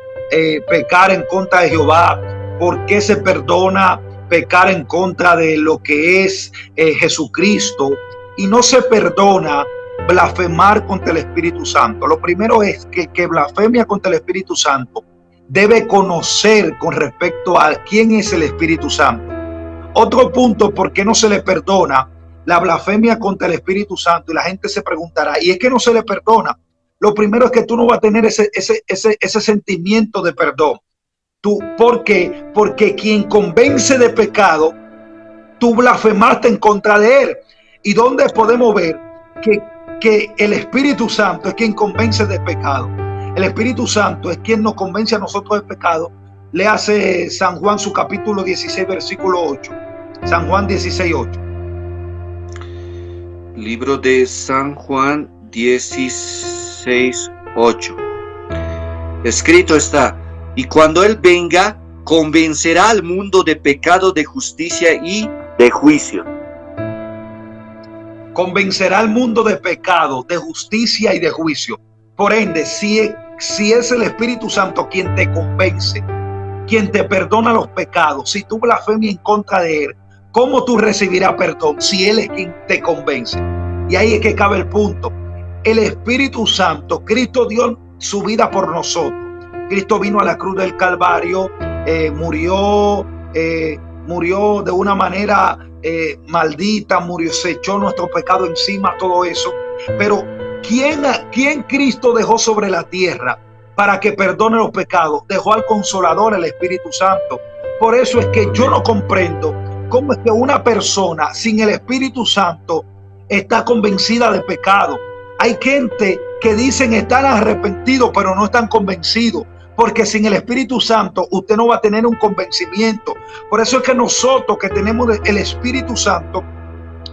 Speaker 2: pecar en contra de Jehová? ¿Por qué se perdona pecar en contra de lo que es Jesucristo? Y no se perdona blasfemar contra el Espíritu Santo. Lo primero es que blasfemia contra el Espíritu Santo debe conocer con respecto a quién es el Espíritu Santo. Otro punto, ¿por qué no se le perdona la blasfemia contra el Espíritu Santo? Y la gente se preguntará, ¿y es que no se le perdona? Lo primero es que tú no vas a tener ese sentimiento de perdón. ¿Por qué? Porque quien convence de pecado, tú blasfemaste en contra de él. ¿Y dónde podemos ver que el Espíritu Santo es quien convence de pecado? El Espíritu Santo es quien nos convence a nosotros de pecado. Le hace San Juan su capítulo 16, versículo 8. San Juan 16, 8.
Speaker 1: Libro de San Juan 16, 8. Escrito está: y cuando Él venga, convencerá al mundo de pecado, de justicia y de juicio.
Speaker 2: Convencerá al mundo de pecado, de justicia y de juicio. Por ende, si es el Espíritu Santo quien te convence, quien te perdona los pecados, si tú blasfemias en contra de Él, ¿cómo tú recibirás perdón si Él es quien te convence? Y ahí es que cabe el punto. El Espíritu Santo, Cristo dio su vida por nosotros. Cristo vino a la cruz del Calvario, murió de una manera maldita, se echó nuestro pecado encima, todo eso. Pero ¿quién Cristo dejó sobre la tierra para que perdone los pecados? Dejó al Consolador, el Espíritu Santo. Por eso es que yo no comprendo cómo es que una persona sin el Espíritu Santo está convencida de pecado. Hay gente que dicen están arrepentidos, pero no están convencidos, porque sin el Espíritu Santo usted no va a tener un convencimiento. Por eso es que nosotros que tenemos el Espíritu Santo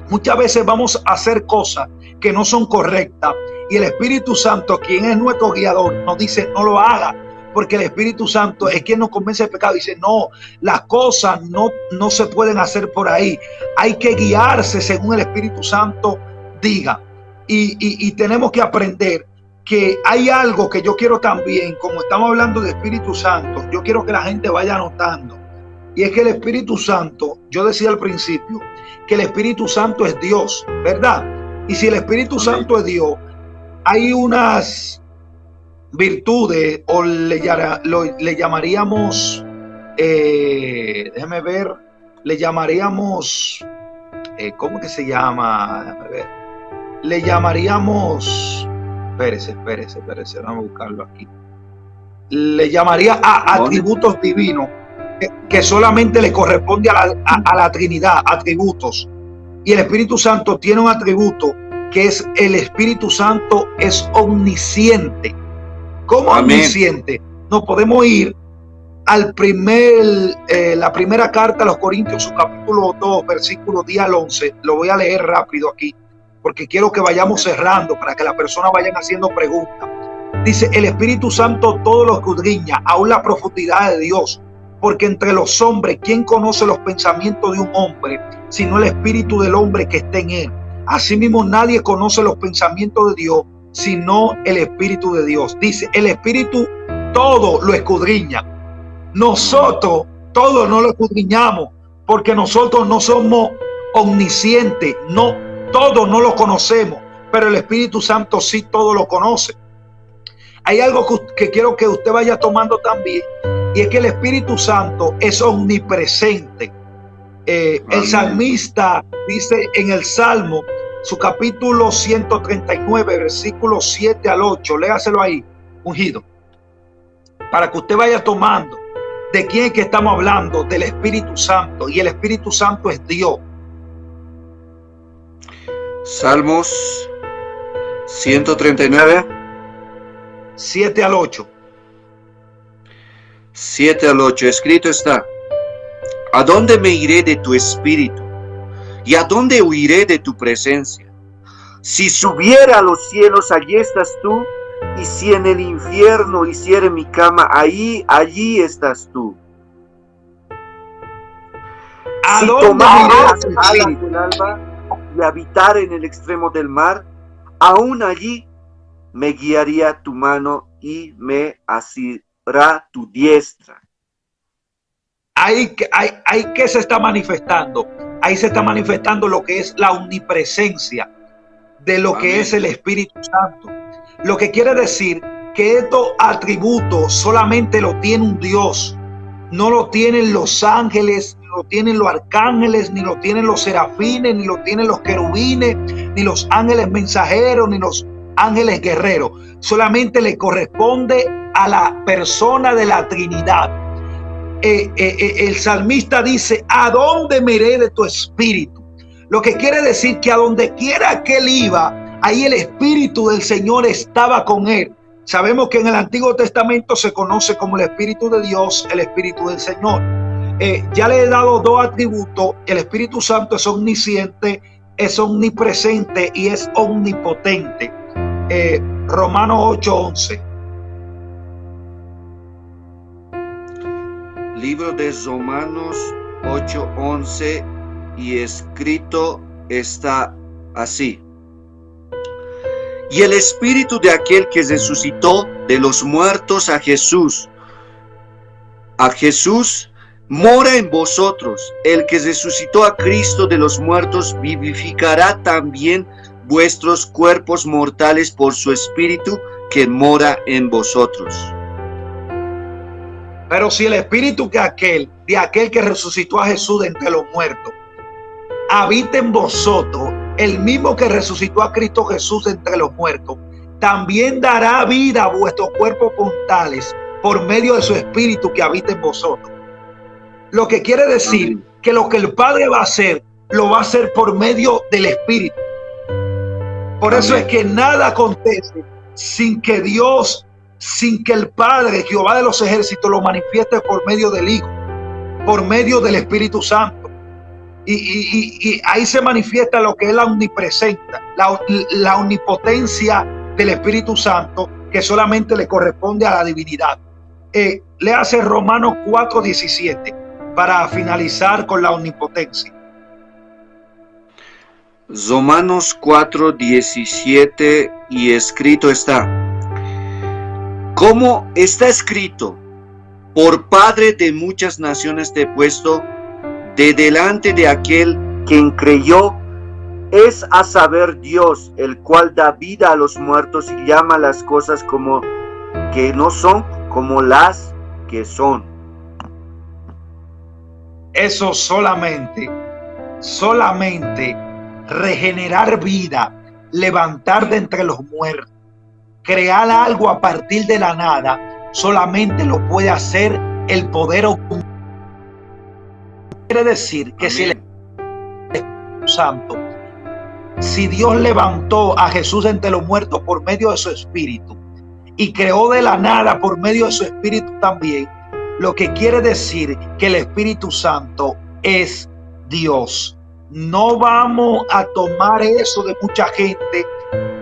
Speaker 2: Muchas veces vamos a hacer cosas que no son correctas y el Espíritu Santo, quien es nuestro guiador, nos dice no lo haga, porque el Espíritu Santo es quien nos convence del pecado. Dice no, las cosas no se pueden hacer por ahí, hay que guiarse según el Espíritu Santo diga. Y tenemos que aprender que hay algo que yo quiero también, como estamos hablando de Espíritu Santo, yo quiero que la gente vaya anotando. Y es que el Espíritu Santo, yo decía al principio, que el Espíritu Santo es Dios, ¿verdad? Y si el Espíritu Santo es Dios, hay unas virtudes, o le llamaríamos, déjeme ver, le llamaríamos, ¿cómo que se llama? Déjame ver. Le llamaríamos, espérese, vamos a buscarlo aquí. Le llamaría a atributos divinos que solamente le corresponde a la Trinidad, atributos. Y el Espíritu Santo tiene un atributo que es el Espíritu Santo es omnisciente. ¿Cómo omnisciente? Nos podemos ir al la primera carta a los Corintios, su capítulo 2, versículo 10 al 11. Lo voy a leer rápido aquí, porque quiero que vayamos cerrando para que las personas vayan haciendo preguntas. Dice, el Espíritu Santo todo lo escudriña, aún la profundidad de Dios. Porque entre los hombres, ¿quién conoce los pensamientos de un hombre, sino el espíritu del hombre que está en él? Asimismo, nadie conoce los pensamientos de Dios, sino el Espíritu de Dios. Dice, el Espíritu todo lo escudriña. Nosotros todo no lo escudriñamos, porque nosotros no somos omniscientes, no, todo no lo conocemos, pero el Espíritu Santo sí todo lo conoce. Hay algo que quiero que usted vaya tomando también, y es que el Espíritu Santo es omnipresente. El salmista dice en el Salmo, su capítulo 139, versículos 7 al 8, léaselo ahí, ungido, para que usted vaya tomando de quién es que estamos hablando, del Espíritu Santo, y el Espíritu Santo es Dios.
Speaker 1: Salmos 139,
Speaker 2: 7 al 8.
Speaker 1: 7 al 8, escrito está: ¿a dónde me iré de tu espíritu? ¿Y a dónde huiré de tu presencia? Si subiera a los cielos, allí estás tú, y si en el infierno hiciere mi cama, allí estás tú. Si tomare las alas del alba y habitar en el extremo del mar, aún allí me guiaría tu mano y me asirá tu diestra.
Speaker 2: Ahí que se está manifestando. Ahí se está manifestando lo que es la omnipresencia de lo que es el Espíritu Santo. Lo que quiere decir que estos atributos solamente lo tiene un Dios. No lo tienen los ángeles, ni lo tienen los arcángeles, ni lo tienen los serafines, ni lo tienen los querubines, ni los ángeles mensajeros, ni los ángeles guerreros. Solamente le corresponde a la persona de la Trinidad. El salmista dice: ¿a dónde me iré de tu espíritu? Lo que quiere decir que a donde quiera que él iba, ahí el Espíritu del Señor estaba con él. Sabemos que en el Antiguo Testamento se conoce como el Espíritu de Dios, el Espíritu del Señor. Ya le he dado dos atributos. El Espíritu Santo es omnisciente, es omnipresente y es omnipotente. Romanos 8:11.
Speaker 1: Libro de Romanos 8:11, y escrito está así: y el espíritu de aquel que resucitó de los muertos a Jesús mora en vosotros. El que resucitó a Cristo de los muertos vivificará también vuestros cuerpos mortales por su espíritu que mora en vosotros.
Speaker 2: Pero si el espíritu de aquel que resucitó a Jesús de entre los muertos habita en vosotros, el mismo que resucitó a Cristo Jesús de entre los muertos, también dará vida a vuestros cuerpos mortales por medio de su espíritu que habita en vosotros. Lo que quiere decir que lo que el Padre va a hacer, lo va a hacer por medio del Espíritu. Por eso es que nada acontece sin que Dios, sin que el Padre, Jehová de los ejércitos, lo manifieste por medio del Hijo, por medio del Espíritu Santo. Y ahí se manifiesta lo que es la omnipresencia, la omnipotencia del Espíritu Santo, que solamente le corresponde a la divinidad. Le hace Romanos 4:17 para finalizar con la omnipotencia.
Speaker 1: Romanos 4:17, y escrito está, como está escrito, por Padre de muchas naciones te he puesto de delante de aquel quien creyó, es a saber Dios, el cual da vida a los muertos y llama las cosas como que no son, como las que son.
Speaker 2: Eso solamente regenerar vida, levantar de entre los muertos, crear algo a partir de la nada, solamente lo puede hacer el poder oculto. Quiere decir que si el Espíritu Santo, si Dios levantó a Jesús entre los muertos por medio de su Espíritu y creó de la nada por medio de su Espíritu también, lo que quiere decir que el Espíritu Santo es Dios. No vamos a tomar eso de mucha gente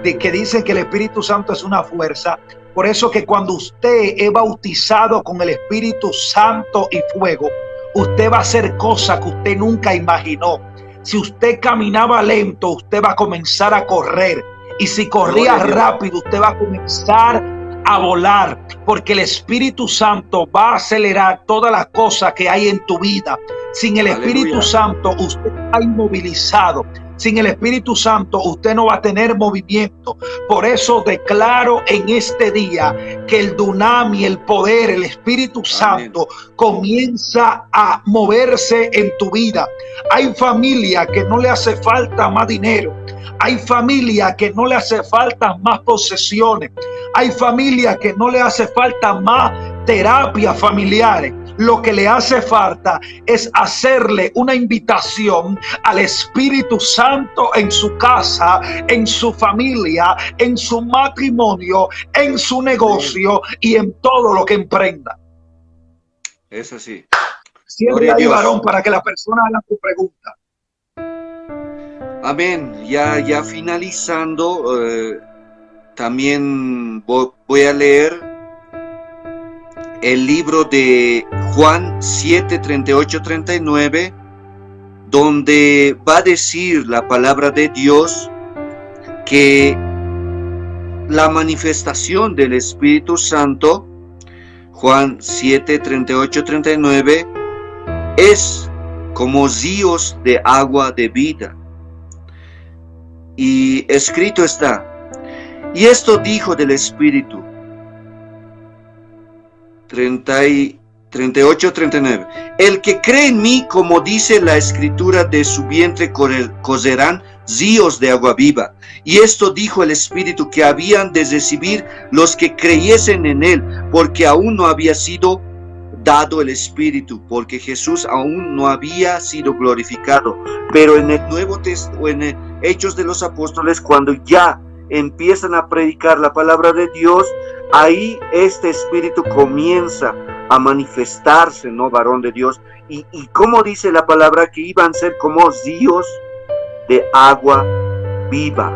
Speaker 2: de que dicen que el Espíritu Santo es una fuerza. Por eso que cuando usted es bautizado con el Espíritu Santo y fuego, usted va a hacer cosas que usted nunca imaginó. Si usted caminaba lento, usted va a comenzar a correr. Y si corría rápido, usted va a comenzar a volar, porque el Espíritu Santo va a acelerar todas las cosas que hay en tu vida. Sin el Espíritu Santo, usted está inmovilizado. Sin el Espíritu Santo, usted no va a tener movimiento. Por eso declaro en este día que el Dunami, el poder, el Espíritu Santo comienza a moverse en tu vida. Hay familia que no le hace falta más dinero. Hay familia que no le hace falta más posesiones. Hay familia que no le hace falta más terapias familiares. Lo que le hace falta es hacerle una invitación al Espíritu Santo en su casa, en su familia, en su matrimonio, en su negocio y en todo lo que emprenda.
Speaker 1: Es así.
Speaker 2: Siempre hay varón para que la persona haga su pregunta.
Speaker 1: Amén. Ya finalizando, también voy a leer el libro de Juan 7, 38, 39, donde va a decir la palabra de Dios que la manifestación del Espíritu Santo, Juan 7, 38, 39, es como ríos de agua de vida. Y escrito está, y esto dijo del Espíritu, 38, 39. El que cree en mí, como dice la Escritura, de su vientre correrán ríos de agua viva. Y esto dijo el Espíritu que habían de recibir los que creyesen en él, porque aún no había sido dado el Espíritu, porque Jesús aún no había sido glorificado. Pero en el Nuevo Testamento, en el Hechos de los Apóstoles, cuando ya empiezan a predicar la palabra de Dios, ahí este Espíritu comienza a manifestarse, ¿no, varón de Dios? Y como dice la palabra, que iban a ser como ríos de agua viva.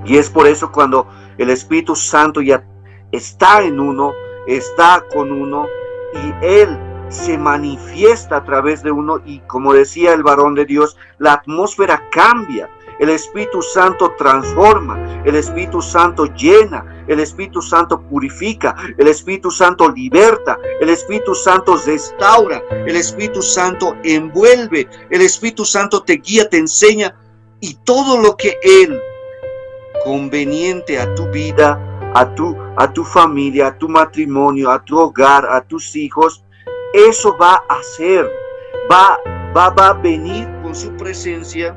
Speaker 1: Y es por eso cuando el Espíritu Santo ya está en uno, está con uno, y Él se manifiesta a través de uno, y como decía el varón de Dios, la atmósfera cambia. El Espíritu Santo transforma, el Espíritu Santo llena, el Espíritu Santo purifica, el Espíritu Santo liberta, el Espíritu Santo restaura, el Espíritu Santo envuelve, el Espíritu Santo te guía, te enseña, y todo lo que Él conveniente a tu vida, a tu familia, a tu matrimonio, a tu hogar, a tus hijos, eso va a hacer, va a venir con su presencia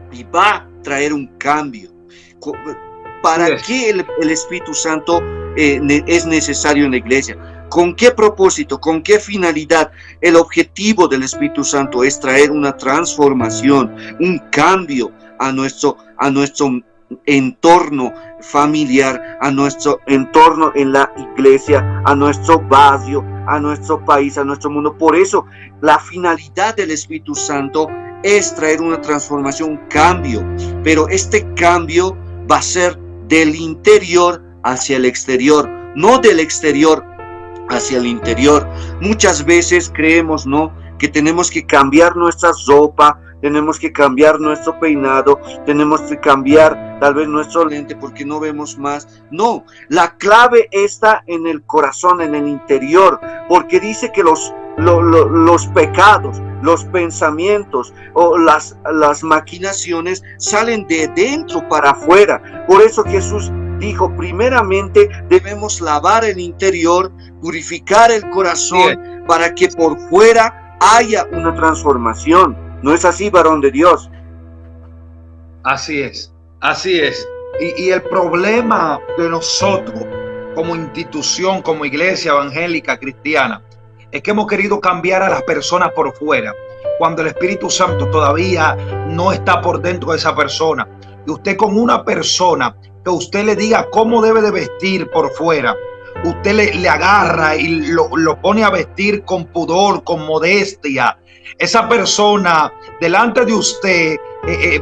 Speaker 1: y va a traer un cambio. ¿Para qué el Espíritu Santo es necesario en la iglesia? ¿Con qué propósito? ¿Con qué finalidad? El objetivo del Espíritu Santo es traer una transformación, un cambio a nuestro entorno familiar, a nuestro entorno en la iglesia, a nuestro barrio, a nuestro país, a nuestro mundo. Por eso la finalidad del Espíritu Santo es traer una transformación, un cambio, pero este cambio va a ser del interior hacia el exterior, no del exterior hacia el interior. Muchas veces creemos, ¿no?, que tenemos que cambiar nuestra ropa, tenemos que cambiar nuestro peinado, tenemos que cambiar tal vez nuestro lente porque no vemos más. No, la clave está en el corazón, en el interior, porque dice que los pecados, los pensamientos o las maquinaciones salen de dentro para afuera. Por eso Jesús dijo, primeramente debemos lavar el interior, purificar el corazón, para que por fuera haya una transformación. ¿No es así, varón de Dios?
Speaker 2: Así es, así es. Y el problema de nosotros como institución, como iglesia evangélica cristiana, es que hemos querido cambiar a las personas por fuera, cuando el Espíritu Santo todavía no está por dentro de esa persona. Y usted con una persona que usted le diga cómo debe de vestir por fuera, usted le agarra y lo pone a vestir con pudor, con modestia. Esa persona delante de usted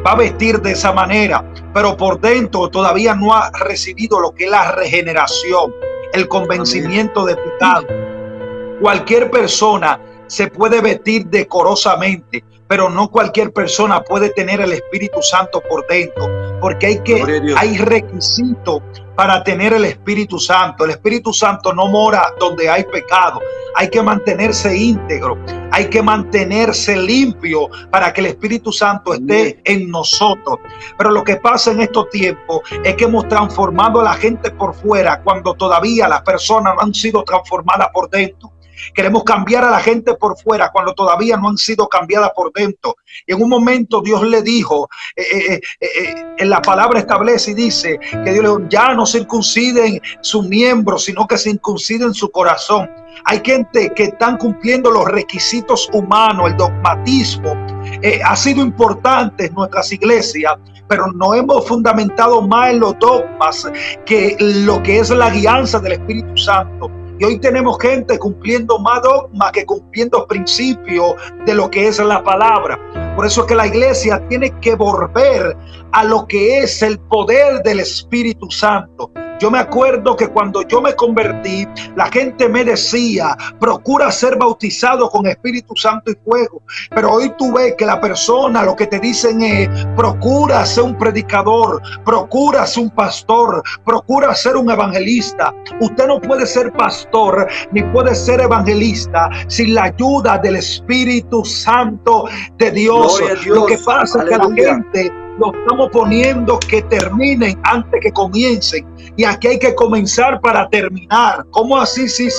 Speaker 2: va a vestir de esa manera, pero por dentro todavía no ha recibido lo que es la regeneración, el convencimiento de pecado. Cualquier persona se puede vestir decorosamente, pero no cualquier persona puede tener el Espíritu Santo por dentro, porque hay requisitos para tener el Espíritu Santo. El Espíritu Santo no mora donde hay pecado. Hay que mantenerse íntegro, hay que mantenerse limpio para que el Espíritu Santo esté en nosotros. Pero lo que pasa en estos tiempos es que hemos transformado a la gente por fuera cuando todavía las personas no han sido transformadas por dentro. Queremos cambiar a la gente por fuera cuando todavía no han sido cambiadas por dentro. Y en un momento Dios le dijo, en la palabra establece y dice que Dios le dijo, ya no circunciden sus miembros, sino que circunciden su corazón. Hay gente que están cumpliendo los requisitos humanos, el dogmatismo. Ha sido importante en nuestras iglesias, pero no hemos fundamentado más en los dogmas que lo que es la guianza del Espíritu Santo. Y hoy tenemos gente cumpliendo más dogmas que cumpliendo principios de lo que es la palabra. Por eso es que la iglesia tiene que volver a lo que es el poder del Espíritu Santo. Yo me acuerdo que cuando yo me convertí, la gente me decía, procura ser bautizado con Espíritu Santo y fuego. Pero hoy tú ves que la persona lo que te dicen es, procura ser un predicador, procura ser un pastor, procura ser un evangelista. Usted no puede ser pastor ni puede ser evangelista sin la ayuda del Espíritu Santo de Dios. Lo que pasa es que la gente lo estamos poniendo que terminen antes que comiencen. Y aquí hay que comenzar para terminar. ¿Cómo así? Sí.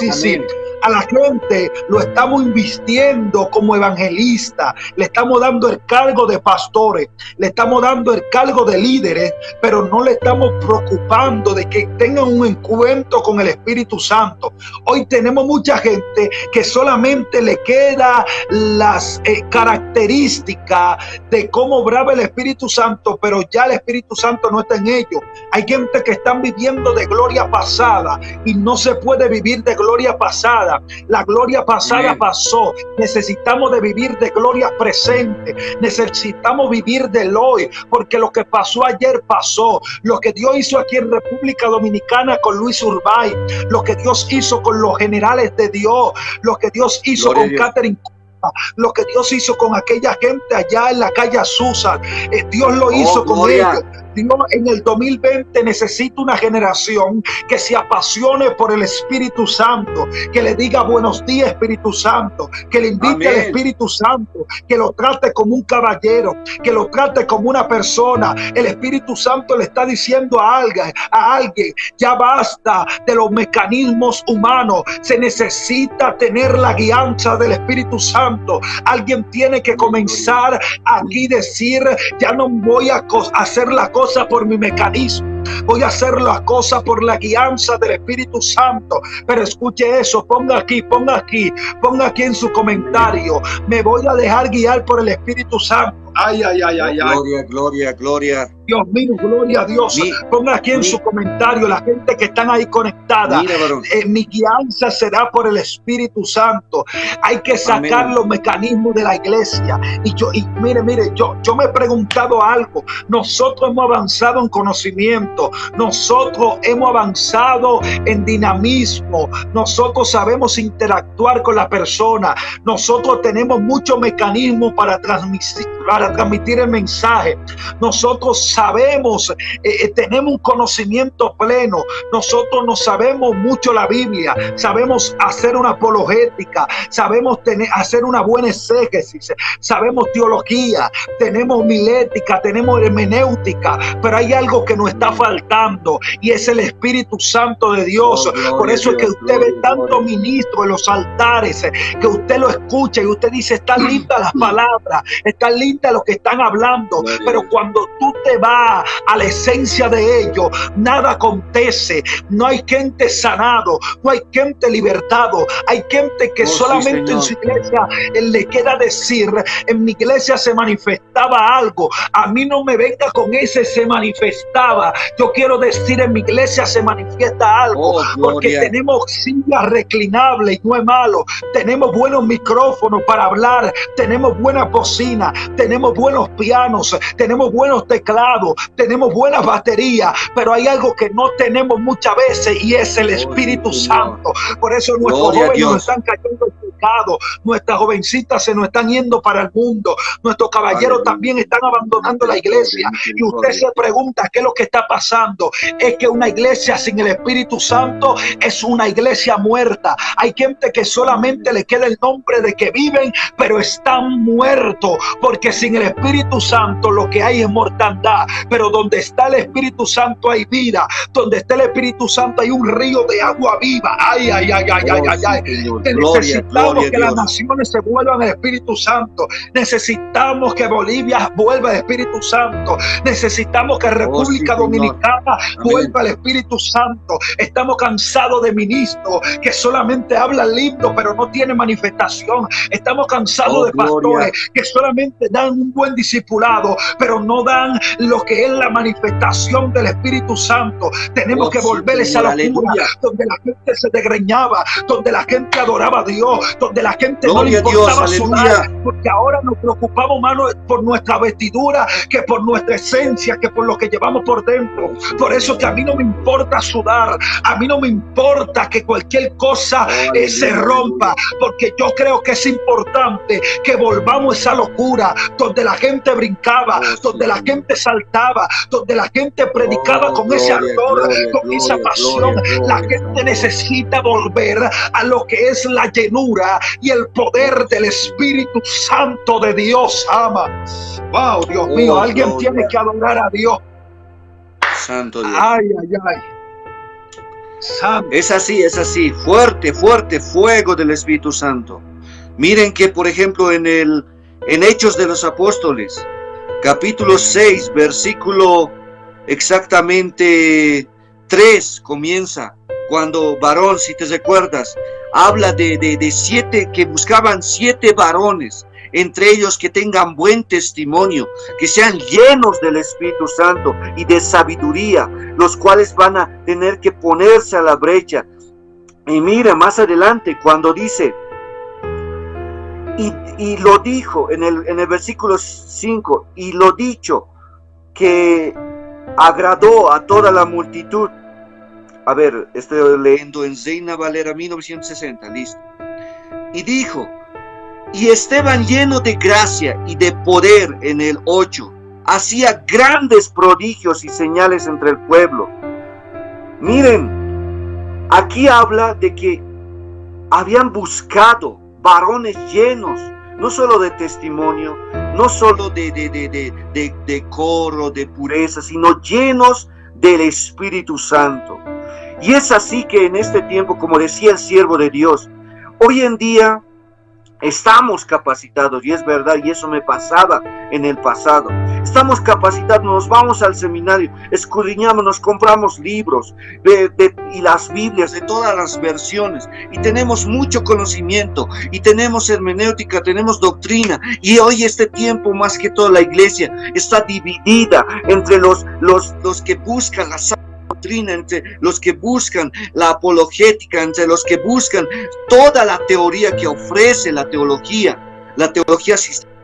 Speaker 2: A la gente lo estamos invistiendo como evangelista, le estamos dando el cargo de pastores, le estamos dando el cargo de líderes, pero no le estamos preocupando de que tengan un encuentro con el Espíritu Santo. Hoy tenemos mucha gente que solamente le queda las características de cómo obraba el Espíritu Santo, pero ya el Espíritu Santo no está en ellos. Hay gente que están viviendo de gloria pasada y no se puede vivir de gloria pasada. La gloria pasada pasó. Necesitamos de vivir de gloria presente. Necesitamos vivir del hoy, porque lo que pasó ayer pasó. Lo que Dios hizo aquí en República Dominicana con Luis Urbay, lo que Dios hizo con los generales de Dios, lo que Dios hizo con Catherine, lo que Dios hizo con aquella gente allá en la calle Azusa, Dios lo hizo con ellos. Dios en el 2020 necesita una generación que se apasione por el Espíritu Santo, que le diga buenos días Espíritu Santo, que le invite al Espíritu Santo, que lo trate como un caballero, que lo trate como una persona. El Espíritu Santo le está diciendo a alguien, ya basta de los mecanismos humanos, se necesita tener la guianza del Espíritu Santo. Alguien tiene que comenzar aquí decir, ya no voy a hacer la cosa por mi mecanismo, voy a hacer las cosas por la guianza del Espíritu Santo. Pero escuche eso, ponga aquí en su comentario, me voy a dejar guiar por el Espíritu Santo. Ay, ay, ay, ay, ay.
Speaker 1: Gloria, gloria, gloria.
Speaker 2: Dios mío, gloria a Dios. Ponga aquí en su comentario la gente que están ahí conectada.
Speaker 1: Mira, varón.
Speaker 2: Mi guianza será por el Espíritu Santo. Hay que sacar los mecanismos de la iglesia. Y mire, yo me he preguntado algo. Nosotros hemos avanzado en conocimiento. Nosotros hemos avanzado en dinamismo. Nosotros sabemos interactuar con la persona. Nosotros tenemos muchos mecanismos para transmitir el mensaje. Nosotros sabemos, tenemos un conocimiento pleno. Nosotros no sabemos mucho la Biblia, sabemos hacer una apologética, sabemos hacer una buena exégesis, sabemos teología, tenemos homilética, tenemos hermenéutica, pero hay algo que nos está faltando y es el Espíritu Santo de Dios. Por eso es que usted ve tanto ministro en los altares, que usted lo escucha y usted dice, están lindas las palabras, están lindas lo que están hablando, pero cuando tú te vas a la esencia de ello, nada acontece. No hay gente sanado, no hay gente libertado, hay gente que solamente en su iglesia le queda decir, en mi iglesia se manifestaba algo. A mí no me venga con ese se manifestaba. Yo quiero decir, en mi iglesia se manifiesta algo, porque tenemos sillas reclinables y no es malo, tenemos buenos micrófonos para hablar, tenemos buena bocina, tenemos buenos pianos, tenemos buenos teclados, tenemos buenas baterías, pero hay algo que no tenemos muchas veces y es el Espíritu Santo. Por eso nuestros jóvenes nos están cayendo en pecado, nuestras jovencitas se nos están yendo para el mundo, nuestros caballeros también están abandonando la iglesia. Y usted se pregunta qué es lo que está pasando. Es que una iglesia sin el Espíritu Santo es una iglesia muerta. Hay gente que solamente le queda el nombre de que viven, pero están muertos, porque sin el Espíritu Santo lo que hay es mortandad. Pero donde está el Espíritu Santo hay vida, donde está el Espíritu Santo hay un río de agua viva. Ay, ay, ay, ay, ay, ay, ay. Necesitamos que las naciones se vuelvan al Espíritu Santo. Necesitamos que Bolivia vuelva al Espíritu Santo. Necesitamos que República Dominicana vuelva al Espíritu Santo. Estamos cansados de ministros que solamente hablan lindo pero no tienen manifestación. Estamos cansados de pastores que solamente dan un buen discipulado pero no dan lo que es la manifestación del Espíritu Santo. Tenemos que volver esa locura donde la gente se desgreñaba, donde la gente adoraba a Dios, donde la gente no le importaba sudar, porque ahora nos preocupamos más por nuestra vestidura que por nuestra esencia, que por lo que llevamos por dentro. Por eso que a mí no me importa sudar, a mí no me importa que cualquier cosa se rompa, porque yo creo que es importante que volvamos a esa locura donde la gente brincaba, donde la gente saltaba, donde la gente predicaba con ese ardor, con esa pasión. La gente necesita volver a lo que es la llenura y el poder del Espíritu Santo de Dios. Ama. Wow, Dios mío, alguien tiene que adorar a Dios.
Speaker 1: Santo Dios.
Speaker 2: Ay, ay, ay. Santo.
Speaker 1: Es así, fuerte, fuerte fuego del Espíritu Santo. Miren que, por ejemplo, en Hechos de los Apóstoles, capítulo 6, versículo exactamente 3 comienza, cuando varón, si te recuerdas, habla de 7, que buscaban 7 varones, entre ellos que tengan buen testimonio, que sean llenos del Espíritu Santo y de sabiduría, los cuales van a tener que ponerse a la brecha. Y mira más adelante cuando dice, y lo dijo en el versículo 5, y lo dicho que agradó a toda la multitud. A ver, estoy leyendo en Reina Valera 1960, listo. Y dijo, y Esteban, lleno de gracia y de poder, en el 8, hacía grandes prodigios y señales entre el pueblo. Miren, aquí habla de que habían buscado varones llenos, no solo de testimonio, no solo de decoro, de pureza, sino llenos del Espíritu Santo. Y es así que en este tiempo, como decía el siervo de Dios, hoy en día Estamos capacitados, y es verdad, y eso me pasaba en el pasado. Estamos capacitados, nos vamos al seminario, escudriñamos, nos compramos libros y las Biblias de todas las versiones, y tenemos mucho conocimiento, y tenemos hermenéutica, tenemos doctrina, y hoy este tiempo más que todo la iglesia está dividida entre los que buscan la doctrina, entre los que buscan la apologética, entre los que buscan toda la teoría que ofrece la teología sistémica,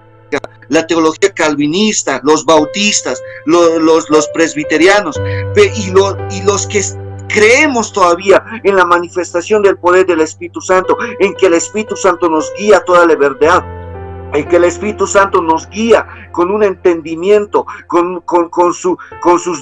Speaker 1: la teología calvinista, los bautistas, los presbiterianos, y los que creemos todavía en la manifestación del poder del Espíritu Santo, en que el Espíritu Santo nos guía a toda la verdad, en que el Espíritu Santo nos guía con un entendimiento, con sus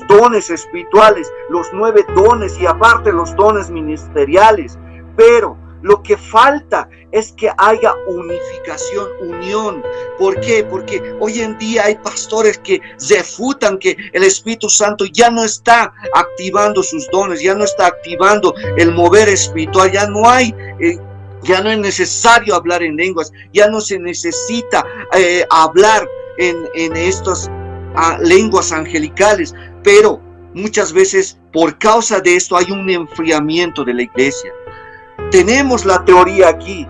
Speaker 1: dones espirituales, los 9 dones y aparte los dones ministeriales. Pero lo que falta es que haya unificación, unión. ¿Por qué? Porque hoy en día hay pastores que refutan que el Espíritu Santo ya no está activando sus dones, ya no está activando el mover espiritual, ya no es necesario hablar en lenguas, ya no se necesita hablar en estas lenguas angelicales, pero muchas veces por causa de esto hay un enfriamiento de la iglesia. Tenemos la teoría aquí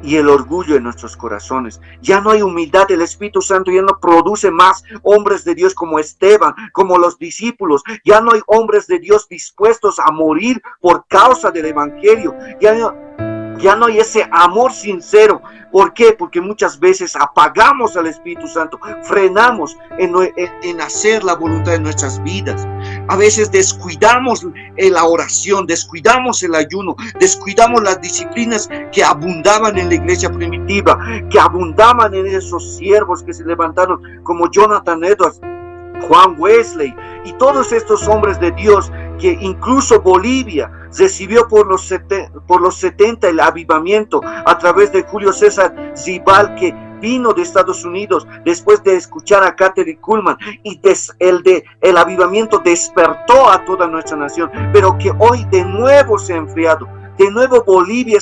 Speaker 1: y el orgullo en nuestros corazones. Ya no hay humildad. El Espíritu Santo ya no produce más hombres de Dios como Esteban, como los discípulos. Ya no hay hombres de Dios dispuestos a morir por causa del evangelio. Ya no hay ese amor sincero. ¿Por qué? Porque muchas veces apagamos al Espíritu Santo, frenamos en hacer la voluntad de nuestras vidas. A veces descuidamos la oración, descuidamos el ayuno, descuidamos las disciplinas que abundaban en la iglesia primitiva, que abundaban en esos siervos que se levantaron como Jonathan Edwards, Juan Wesley y todos estos hombres de Dios, que incluso Bolivia recibió por los 70 el avivamiento a través de Julio César Zibal, que vino de Estados Unidos después de escuchar a Catherine Kuhlman, y el avivamiento despertó a toda nuestra nación, pero que hoy de nuevo se ha enfriado. De nuevo Bolivia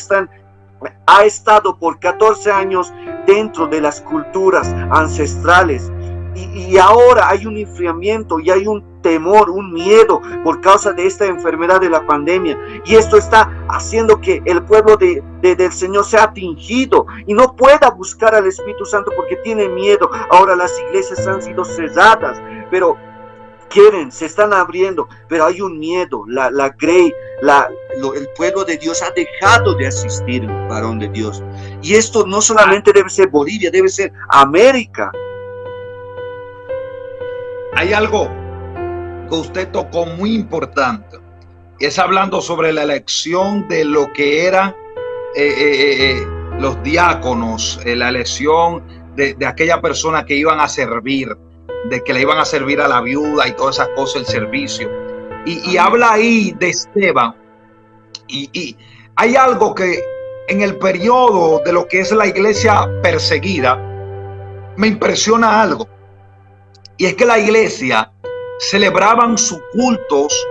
Speaker 1: ha estado por 14 años dentro de las culturas ancestrales, y ahora hay un enfriamiento y hay un temor, un miedo por causa de esta enfermedad de la pandemia, y esto está haciendo que el pueblo del Señor sea atingido y no pueda buscar al Espíritu Santo porque tiene miedo. Ahora las iglesias han sido cerradas, pero se están abriendo, pero hay un miedo. El pueblo de Dios ha dejado de asistir al varón de Dios, y esto no solamente debe ser Bolivia, debe ser América.
Speaker 2: Hay algo que usted tocó muy importante, y es hablando sobre la elección de lo que eran los diáconos, la elección de aquella persona que iban a servir, de que le iban a servir a la viuda y todas esas cosas, el servicio. Y habla ahí de Esteban, y hay algo que en el periodo de lo que es la iglesia perseguida me impresiona algo. Y es que la iglesia celebraban sus cultos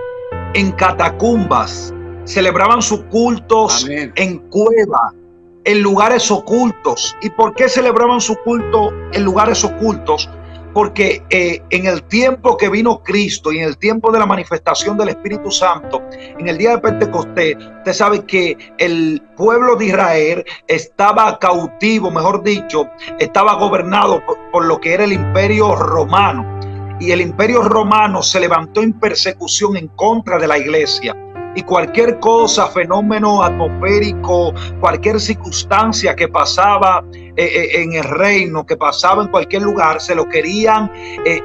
Speaker 2: en catacumbas, celebraban sus cultos Amén. En cuevas, en lugares ocultos. ¿Y por qué celebraban su culto en lugares ocultos? Porque en el tiempo que vino Cristo y en el tiempo de la manifestación del Espíritu Santo, en el día de Pentecostés, usted sabe que el pueblo de Israel estaba cautivo, mejor dicho, estaba gobernado por lo que era el Imperio Romano. Y el Imperio Romano se levantó en persecución en contra de la iglesia. Y cualquier cosa, fenómeno atmosférico, cualquier circunstancia que pasaba en el reino, que pasaba en cualquier lugar, se lo querían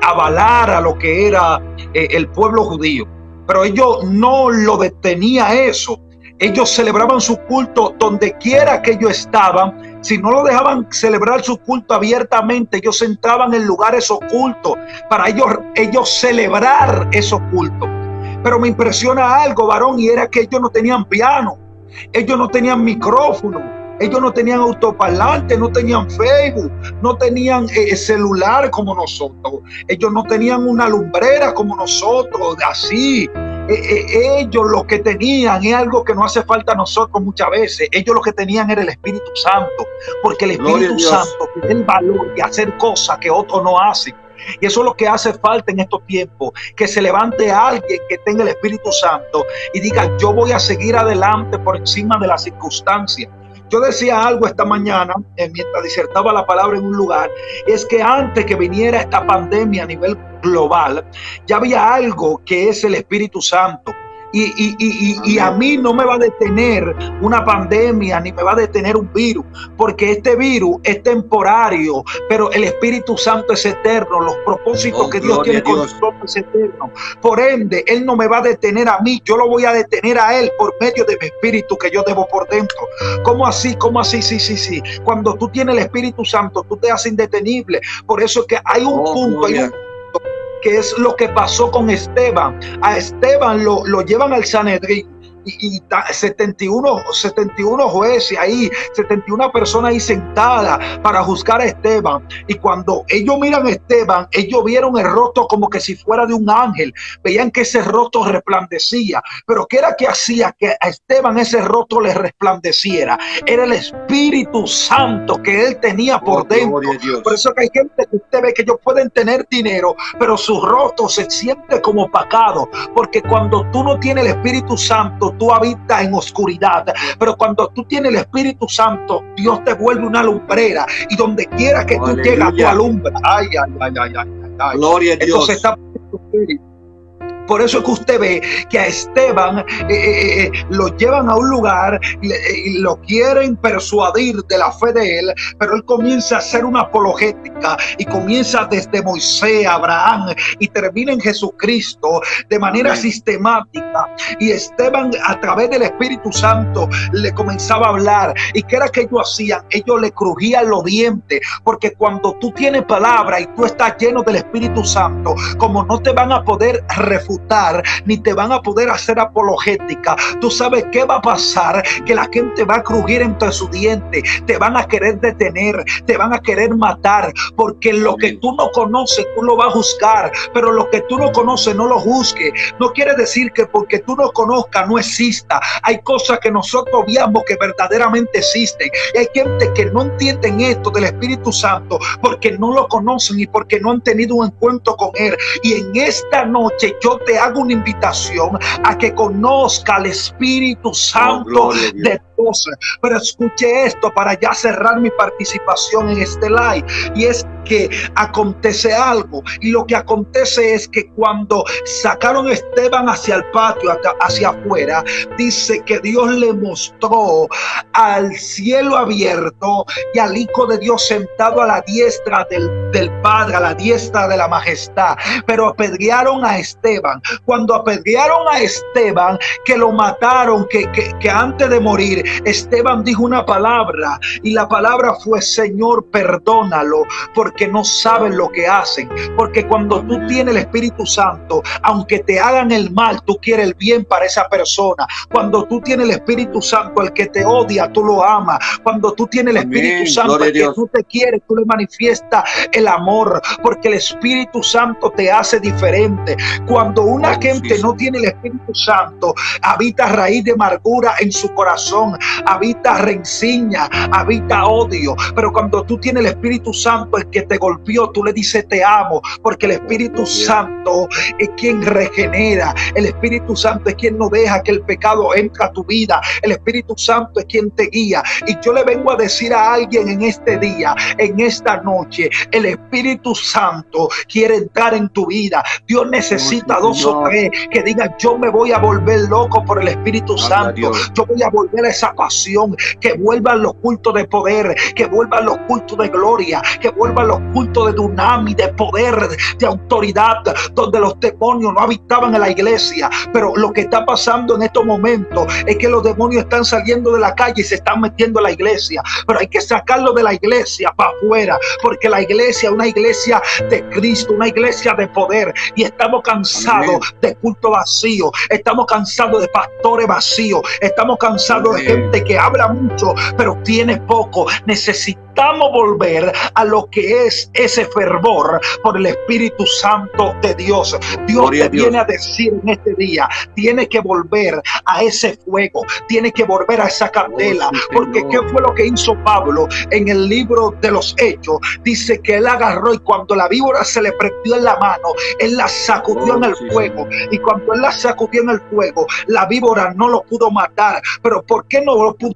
Speaker 2: avalar a lo que era el pueblo judío. Pero ellos no lo detenía eso. Ellos celebraban su culto donde quiera que ellos estaban. Si no lo dejaban celebrar su culto abiertamente, ellos entraban en lugares ocultos para ellos celebrar esos cultos. Pero me impresiona algo, varón, y era que ellos no tenían piano, ellos no tenían micrófono, ellos no tenían autoparlante, no tenían Facebook, no tenían celular como nosotros, ellos no tenían una lumbrera como nosotros, así. ellos lo que tenían es algo que no hace falta a nosotros muchas veces. Ellos lo que tenían era el Espíritu Santo, porque el Espíritu Santo tiene el valor de hacer cosas que otros no hacen. Y eso es lo que hace falta en estos tiempos, que se levante alguien que tenga el Espíritu Santo y diga: yo voy a seguir adelante por encima de las circunstancias. Yo decía algo esta mañana, mientras disertaba la palabra en un lugar, es que antes que viniera esta pandemia a nivel global, ya había algo que es el Espíritu Santo. Y a mí no me va a detener una pandemia ni me va a detener un virus, porque este virus es temporario, pero el Espíritu Santo es eterno. Los propósitos que Dios tiene con nosotros es eterno. Por ende, Él no me va a detener a mí, yo lo voy a detener a Él por medio de mi espíritu que yo debo por dentro. ¿Cómo así? ¿Cómo así? Sí. Cuando tú tienes el Espíritu Santo, tú te haces indetenible. Por eso es que hay un punto, que es lo que pasó con Esteban. A Esteban lo llevan al Sanedrín y 71 jueces ahí, 71 personas ahí sentadas para juzgar a Esteban. Y cuando ellos miran a Esteban, ellos vieron el rostro como que si fuera de un ángel. Veían que ese rostro resplandecía. Pero ¿qué era que hacía que a Esteban ese rostro le resplandeciera? Era el Espíritu Santo que él tenía por dentro. Por eso que hay gente que usted ve que ellos pueden tener dinero, pero su rostro se siente como opacado, porque cuando tú no tienes el Espíritu Santo, tú habitas en oscuridad, pero cuando tú tienes el Espíritu Santo, Dios te vuelve una lumbrera, y donde quiera que tú llegas, tú alumbras. Ay.
Speaker 1: Gloria a Dios.
Speaker 2: Entonces está por eso es que usted ve que a Esteban lo llevan a un lugar y lo quieren persuadir de la fe de él, pero él comienza a hacer una apologética y comienza desde Moisés, Abraham y termina en Jesucristo de manera sistemática. Y Esteban, a través del Espíritu Santo, le comenzaba a hablar. ¿Y qué era que ellos hacían? Ellos le crujían los dientes, porque cuando tú tienes palabra y tú estás lleno del Espíritu Santo, como no te van a poder refutar ni te van a poder hacer apologética, tú sabes qué va a pasar, que la gente va a crujir entre sus dientes, te van a querer detener, te van a querer matar, porque lo que tú no conoces tú lo vas a juzgar, pero lo que tú no conoces no lo juzgues. No quiere decir que porque tú no conozcas no exista. Hay cosas que nosotros veamos que verdaderamente existen, y hay gente que no entienden esto del Espíritu Santo porque no lo conocen y porque no han tenido un encuentro con él. Y en esta noche yo te hago una invitación a que conozca al Espíritu Santo de Dios. Pero escuche esto para ya cerrar mi participación en este live, y es que acontece algo, y lo que acontece es que cuando sacaron a Esteban hacia el patio, hacia afuera, dice que Dios le mostró al cielo abierto y al Hijo de Dios sentado a la diestra del Padre, a la diestra de la majestad. Pero apedrearon a Esteban. Cuando apedrearon a Esteban, que lo mataron, que antes de morir Esteban dijo una palabra, y la palabra fue: Señor, perdónalo, porque no saben lo que hacen. Porque cuando tú tienes el Espíritu Santo, aunque te hagan el mal, tú quieres el bien para esa persona. Cuando tú tienes el Espíritu Santo, el que te odia, tú lo amas. Cuando tú tienes el Espíritu Santo, el que no te quiere, tú le manifiestas el amor, porque el Espíritu Santo te hace diferente. Cuando una gente no tiene el Espíritu Santo, habita raíz de amargura en su corazón, habita rencilla, habita odio. Pero cuando tú tienes el Espíritu Santo, el que te golpeó, tú le dices te amo, porque el Espíritu Santo es quien regenera. El Espíritu Santo es quien no deja que el pecado entre a tu vida. El Espíritu Santo es quien te guía. Y yo le vengo a decir a alguien en este día, en esta noche, el Espíritu Santo quiere entrar en tu vida. Dios necesita dos o tres que digan: yo me voy a volver loco por el Espíritu Santo. Yo voy a volver a esa pasión, que vuelvan los cultos de poder, que vuelvan los cultos de gloria, que vuelvan los cultos de dunami, de poder, de autoridad, donde los demonios no habitaban en la iglesia. Pero lo que está pasando en estos momentos es que los demonios están saliendo de la calle y se están metiendo en la iglesia. Pero hay que sacarlo de la iglesia para afuera, porque la iglesia es una iglesia de Cristo, una iglesia de poder, y estamos cansados de culto vacío, estamos cansados de pastores vacíos, estamos cansados de gente que habla mucho pero tiene poco. Necesitamos necesitamos volver a lo que es ese fervor por el Espíritu Santo de Dios. Dios te viene a decir en este día, tiene que volver a ese fuego, tiene que volver a esa candela, porque ¿qué fue lo que hizo Pablo en el libro de los Hechos? Dice que él agarró y cuando la víbora se le prendió en la mano, él la sacudió en el fuego, y cuando él la sacudió en el fuego, la víbora no lo pudo matar. Pero ¿por qué no lo pudo?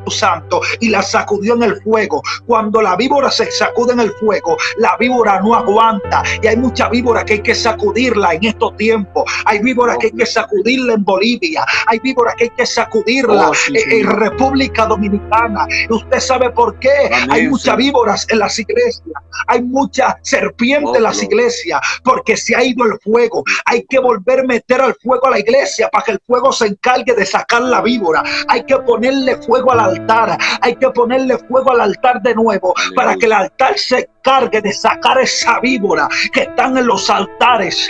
Speaker 2: Santo, y la sacudió en el fuego. Cuando la víbora se sacude en el fuego, la víbora no aguanta, y hay mucha víbora que hay que sacudirla en estos tiempos. Hay víbora que hay que sacudirla en Bolivia, hay víbora que hay que sacudirla en República Dominicana. Y usted sabe por qué. Hay muchas víboras en las iglesias, hay muchas serpientes en las iglesias, porque se ha ido el fuego. Hay que volver a meter al fuego a la iglesia para que el fuego se encargue de sacar la víbora. Hay que ponerle fuego al altar. Hay que ponerle fuego al altar de nuevo, para que el altar se cargue de sacar esa víbora que están en los altares.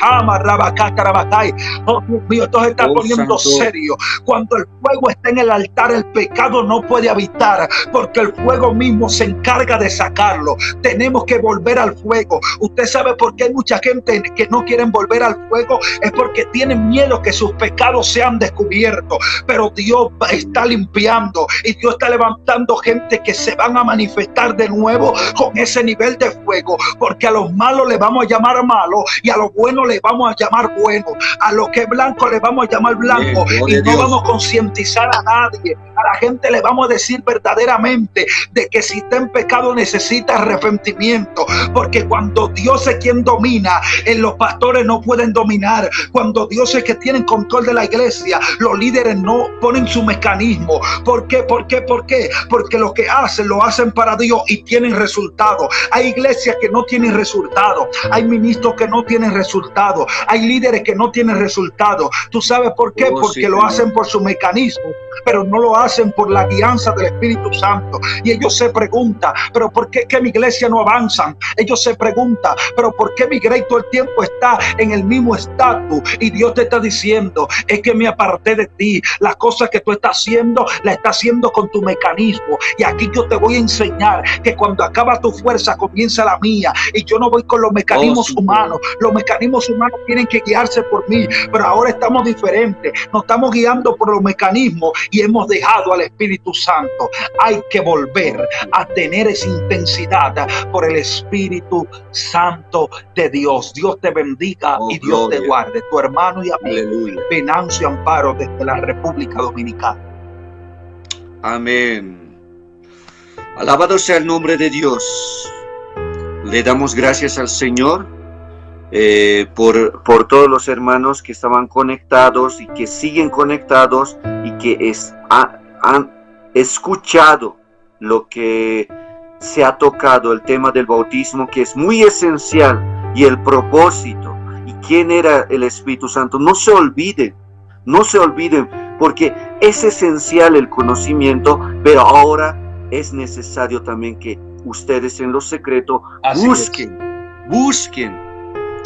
Speaker 2: Oh Dios mío, esto se está poniendo serio. Cuando el fuego está en el altar, el pecado no puede habitar, porque el fuego mismo se encarga de sacarlo. Tenemos que volver al fuego. Usted sabe por qué hay mucha gente que no quieren volver al fuego, es porque tienen miedo que sus pecados sean descubiertos. Pero Dios está limpiando, y Dios está levantando gente que se van a manifestar de nuevo con ese nivel de fuego, porque a los malos le vamos a llamar malos, y a los buenos le vamos a llamar buenos, a los que es blanco le vamos a llamar blanco, y no vamos a concientizar a nadie. A la gente le vamos a decir verdaderamente de que si está en pecado necesita arrepentimiento, porque cuando Dios es quien domina, los pastores no pueden dominar. Cuando Dios es que tiene control de la iglesia, los líderes no ponen su mecanismo. ¿Por qué? ¿Por qué? ¿Por qué? Porque lo que hacen, lo hacen para Dios y tienen resultados. Hay iglesias que no tienen resultados, hay ministros que no tienen resultados, hay líderes que no tienen resultados. ¿Tú sabes por qué? Porque lo hacen por su mecanismo, pero no lo hacen por la guianza del Espíritu Santo. Y ellos se preguntan, ¿pero por qué que mi iglesia no avanzan? Ellos se preguntan, ¿pero por qué mi iglesia todo el tiempo está en el mismo estatus? Y Dios te está diciendo, es que me aparté de ti. Las cosas que tú estás haciendo, las estás haciendo con tu mecanismo. Y aquí yo te voy a enseñar que cuando acaba tu fuerza, comienza la mía. Y yo no voy con los mecanismos humanos. Los mecanismos humanos tienen que guiarse por mí, pero ahora estamos diferentes. Nos estamos guiando por los mecanismos y hemos dejado al Espíritu Santo. Hay que volver a tener esa intensidad por el Espíritu Santo de Dios. Dios te bendiga y Dios te guarde. Tu hermano y amigo Venancio Amparo, desde la República Dominicana.
Speaker 1: Amén. Alabado sea el nombre de Dios. Le damos gracias al Señor por todos los hermanos que estaban conectados y que siguen conectados y que han escuchado lo que se ha tocado, el tema del bautismo, que es muy esencial, y el propósito y quién era el Espíritu Santo. No se olviden, porque es esencial el conocimiento, pero ahora es necesario también que ustedes en lo secreto busquen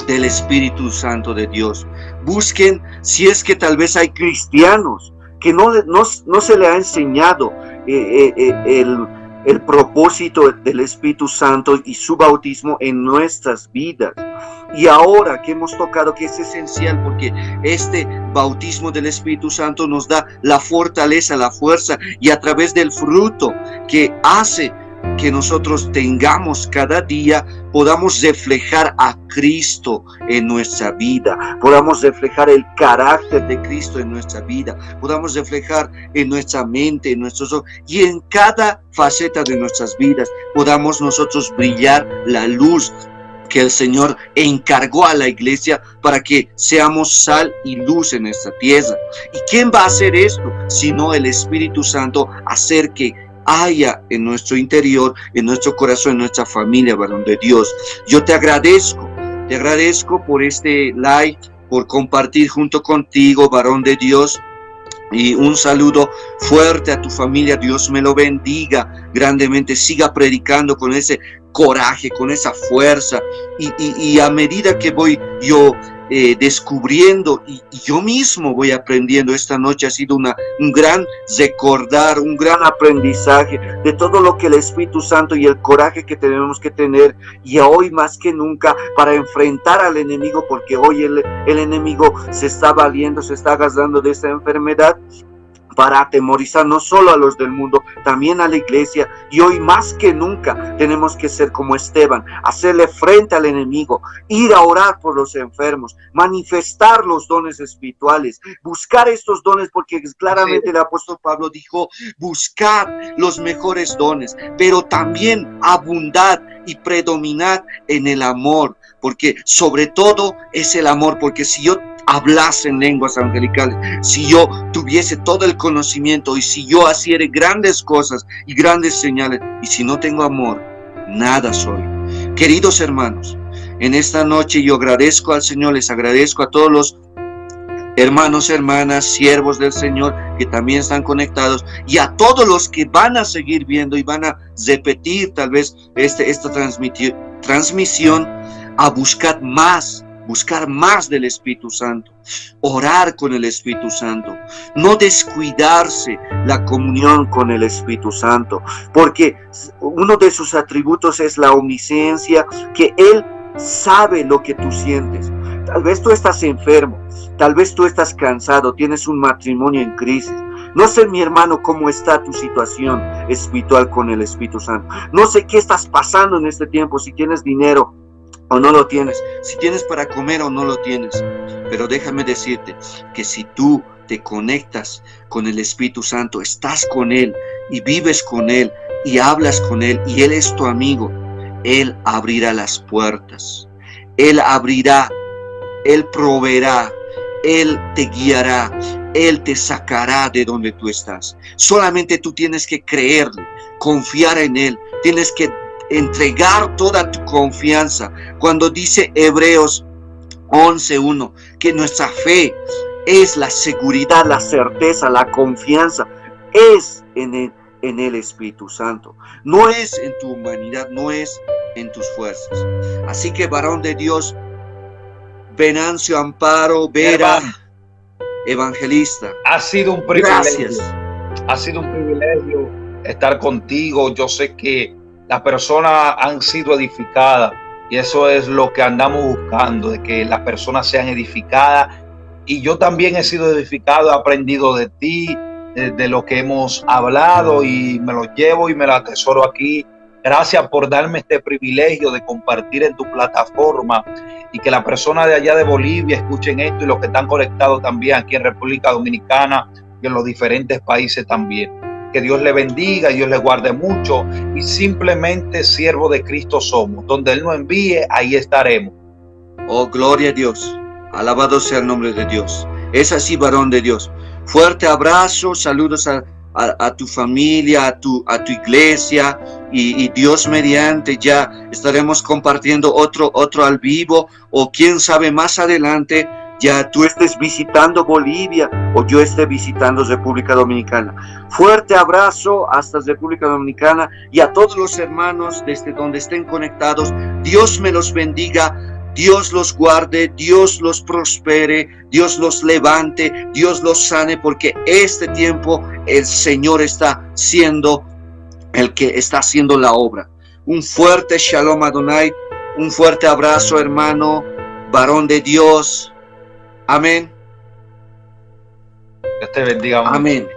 Speaker 1: del Espíritu Santo de Dios. Busquen, si es que tal vez hay cristianos que no se le ha enseñado el propósito del Espíritu Santo y su bautismo en nuestras vidas. Y ahora que hemos tocado que es esencial, porque este bautismo del Espíritu Santo nos da la fortaleza, la fuerza, y a través del fruto que hace que nosotros tengamos cada día, podamos reflejar a Cristo en nuestra vida, podamos reflejar el carácter de Cristo en nuestra vida, podamos reflejar en nuestra mente, en nuestros ojos, y en cada faceta de nuestras vidas podamos nosotros brillar la luz que el Señor encargó a la iglesia para que seamos sal y luz en esta tierra. ¿Y quién va a hacer esto? Sino el Espíritu Santo, hacer que haya en nuestro interior, en nuestro corazón, en nuestra familia, varón de Dios. Yo te agradezco por este live, por compartir junto contigo, varón de Dios. Y un saludo fuerte a tu familia. Dios me lo bendiga grandemente. Siga predicando con ese coraje, con esa fuerza. Y a medida que voy yo descubriendo y yo mismo voy aprendiendo. Esta noche ha sido un gran recordar, un gran aprendizaje de todo lo que el Espíritu Santo y el coraje que tenemos que tener, y hoy más que nunca, para enfrentar al enemigo, porque hoy el enemigo se está valiendo, se está agarrando de esta enfermedad para atemorizar no solo a los del mundo, también a la iglesia. Y hoy más que nunca tenemos que ser como Esteban, hacerle frente al enemigo, ir a orar por los enfermos, manifestar los dones espirituales, buscar estos dones, porque claramente el apóstol Pablo dijo: buscad los mejores dones, pero también abundad y predominad en el amor, porque sobre todo es el amor. Porque si yo hablase en lenguas angelicales, si yo tuviese todo el conocimiento, y si yo hiciera grandes cosas y grandes señales, y si no tengo amor, nada soy. Queridos hermanos, en esta noche yo agradezco al Señor, les agradezco a todos los hermanos, hermanas, siervos del Señor que también están conectados, y a todos los que van a seguir viendo y van a repetir tal vez esta transmisión, a buscar más del Espíritu Santo, orar con el Espíritu Santo, no descuidarse la comunión con el Espíritu Santo, porque uno de sus atributos es la omnisciencia, que Él sabe lo que tú sientes. Tal vez tú estás enfermo, tal vez tú estás cansado, tienes un matrimonio en crisis. No sé, mi hermano, cómo está tu situación espiritual con el Espíritu Santo. No sé qué estás pasando en este tiempo, si tienes dinero o no lo tienes, si tienes para comer o no lo tienes. Pero déjame decirte que si tú te conectas con el Espíritu Santo, estás con Él y vives con Él y hablas con Él, y Él es tu amigo, Él abrirá las puertas, Él abrirá, Él proveerá, Él te guiará, Él te sacará de donde tú estás. Solamente tú tienes que creerle, confiar en Él, tienes que entregar toda tu confianza. Cuando dice Hebreos 11:1 que nuestra fe es la seguridad, la certeza, la confianza, es en el Espíritu Santo, no es en tu humanidad, no es en tus fuerzas. Así que, varón de Dios, Venancio, Amparo, Vera, evangelista,
Speaker 2: ha sido un privilegio.
Speaker 1: Gracias.
Speaker 2: Ha sido un privilegio estar contigo. Yo sé que las personas han sido edificadas, y eso es lo que andamos buscando, de que las personas sean edificadas. Y yo también he sido edificado, he aprendido de ti, de lo que hemos hablado, y me lo llevo y me lo atesoro aquí. Gracias por darme este privilegio de compartir en tu plataforma, y que las personas de allá de Bolivia escuchen esto, y los que están conectados también aquí en República Dominicana y en los diferentes países también. Que Dios le bendiga y Dios le guarde mucho, y simplemente siervo de Cristo somos. Donde Él nos envíe, ahí estaremos.
Speaker 1: Oh, gloria a Dios. Alabado sea el nombre de Dios. Es así, varón de Dios. Fuerte abrazo, saludos a tu familia, a tu iglesia, y Dios mediante ya estaremos compartiendo otro al vivo, o quién sabe más adelante ya tú estés visitando Bolivia o yo esté visitando República Dominicana. Fuerte abrazo hasta República Dominicana, y a todos los hermanos desde donde estén conectados. Dios me los bendiga, Dios los guarde, Dios los prospere, Dios los levante, Dios los sane, porque este tiempo el Señor está siendo el que está haciendo la obra. Un fuerte Shalom Adonai, un fuerte abrazo, hermano, varón de Dios. Amén.
Speaker 2: Dios te bendiga.
Speaker 1: Amén.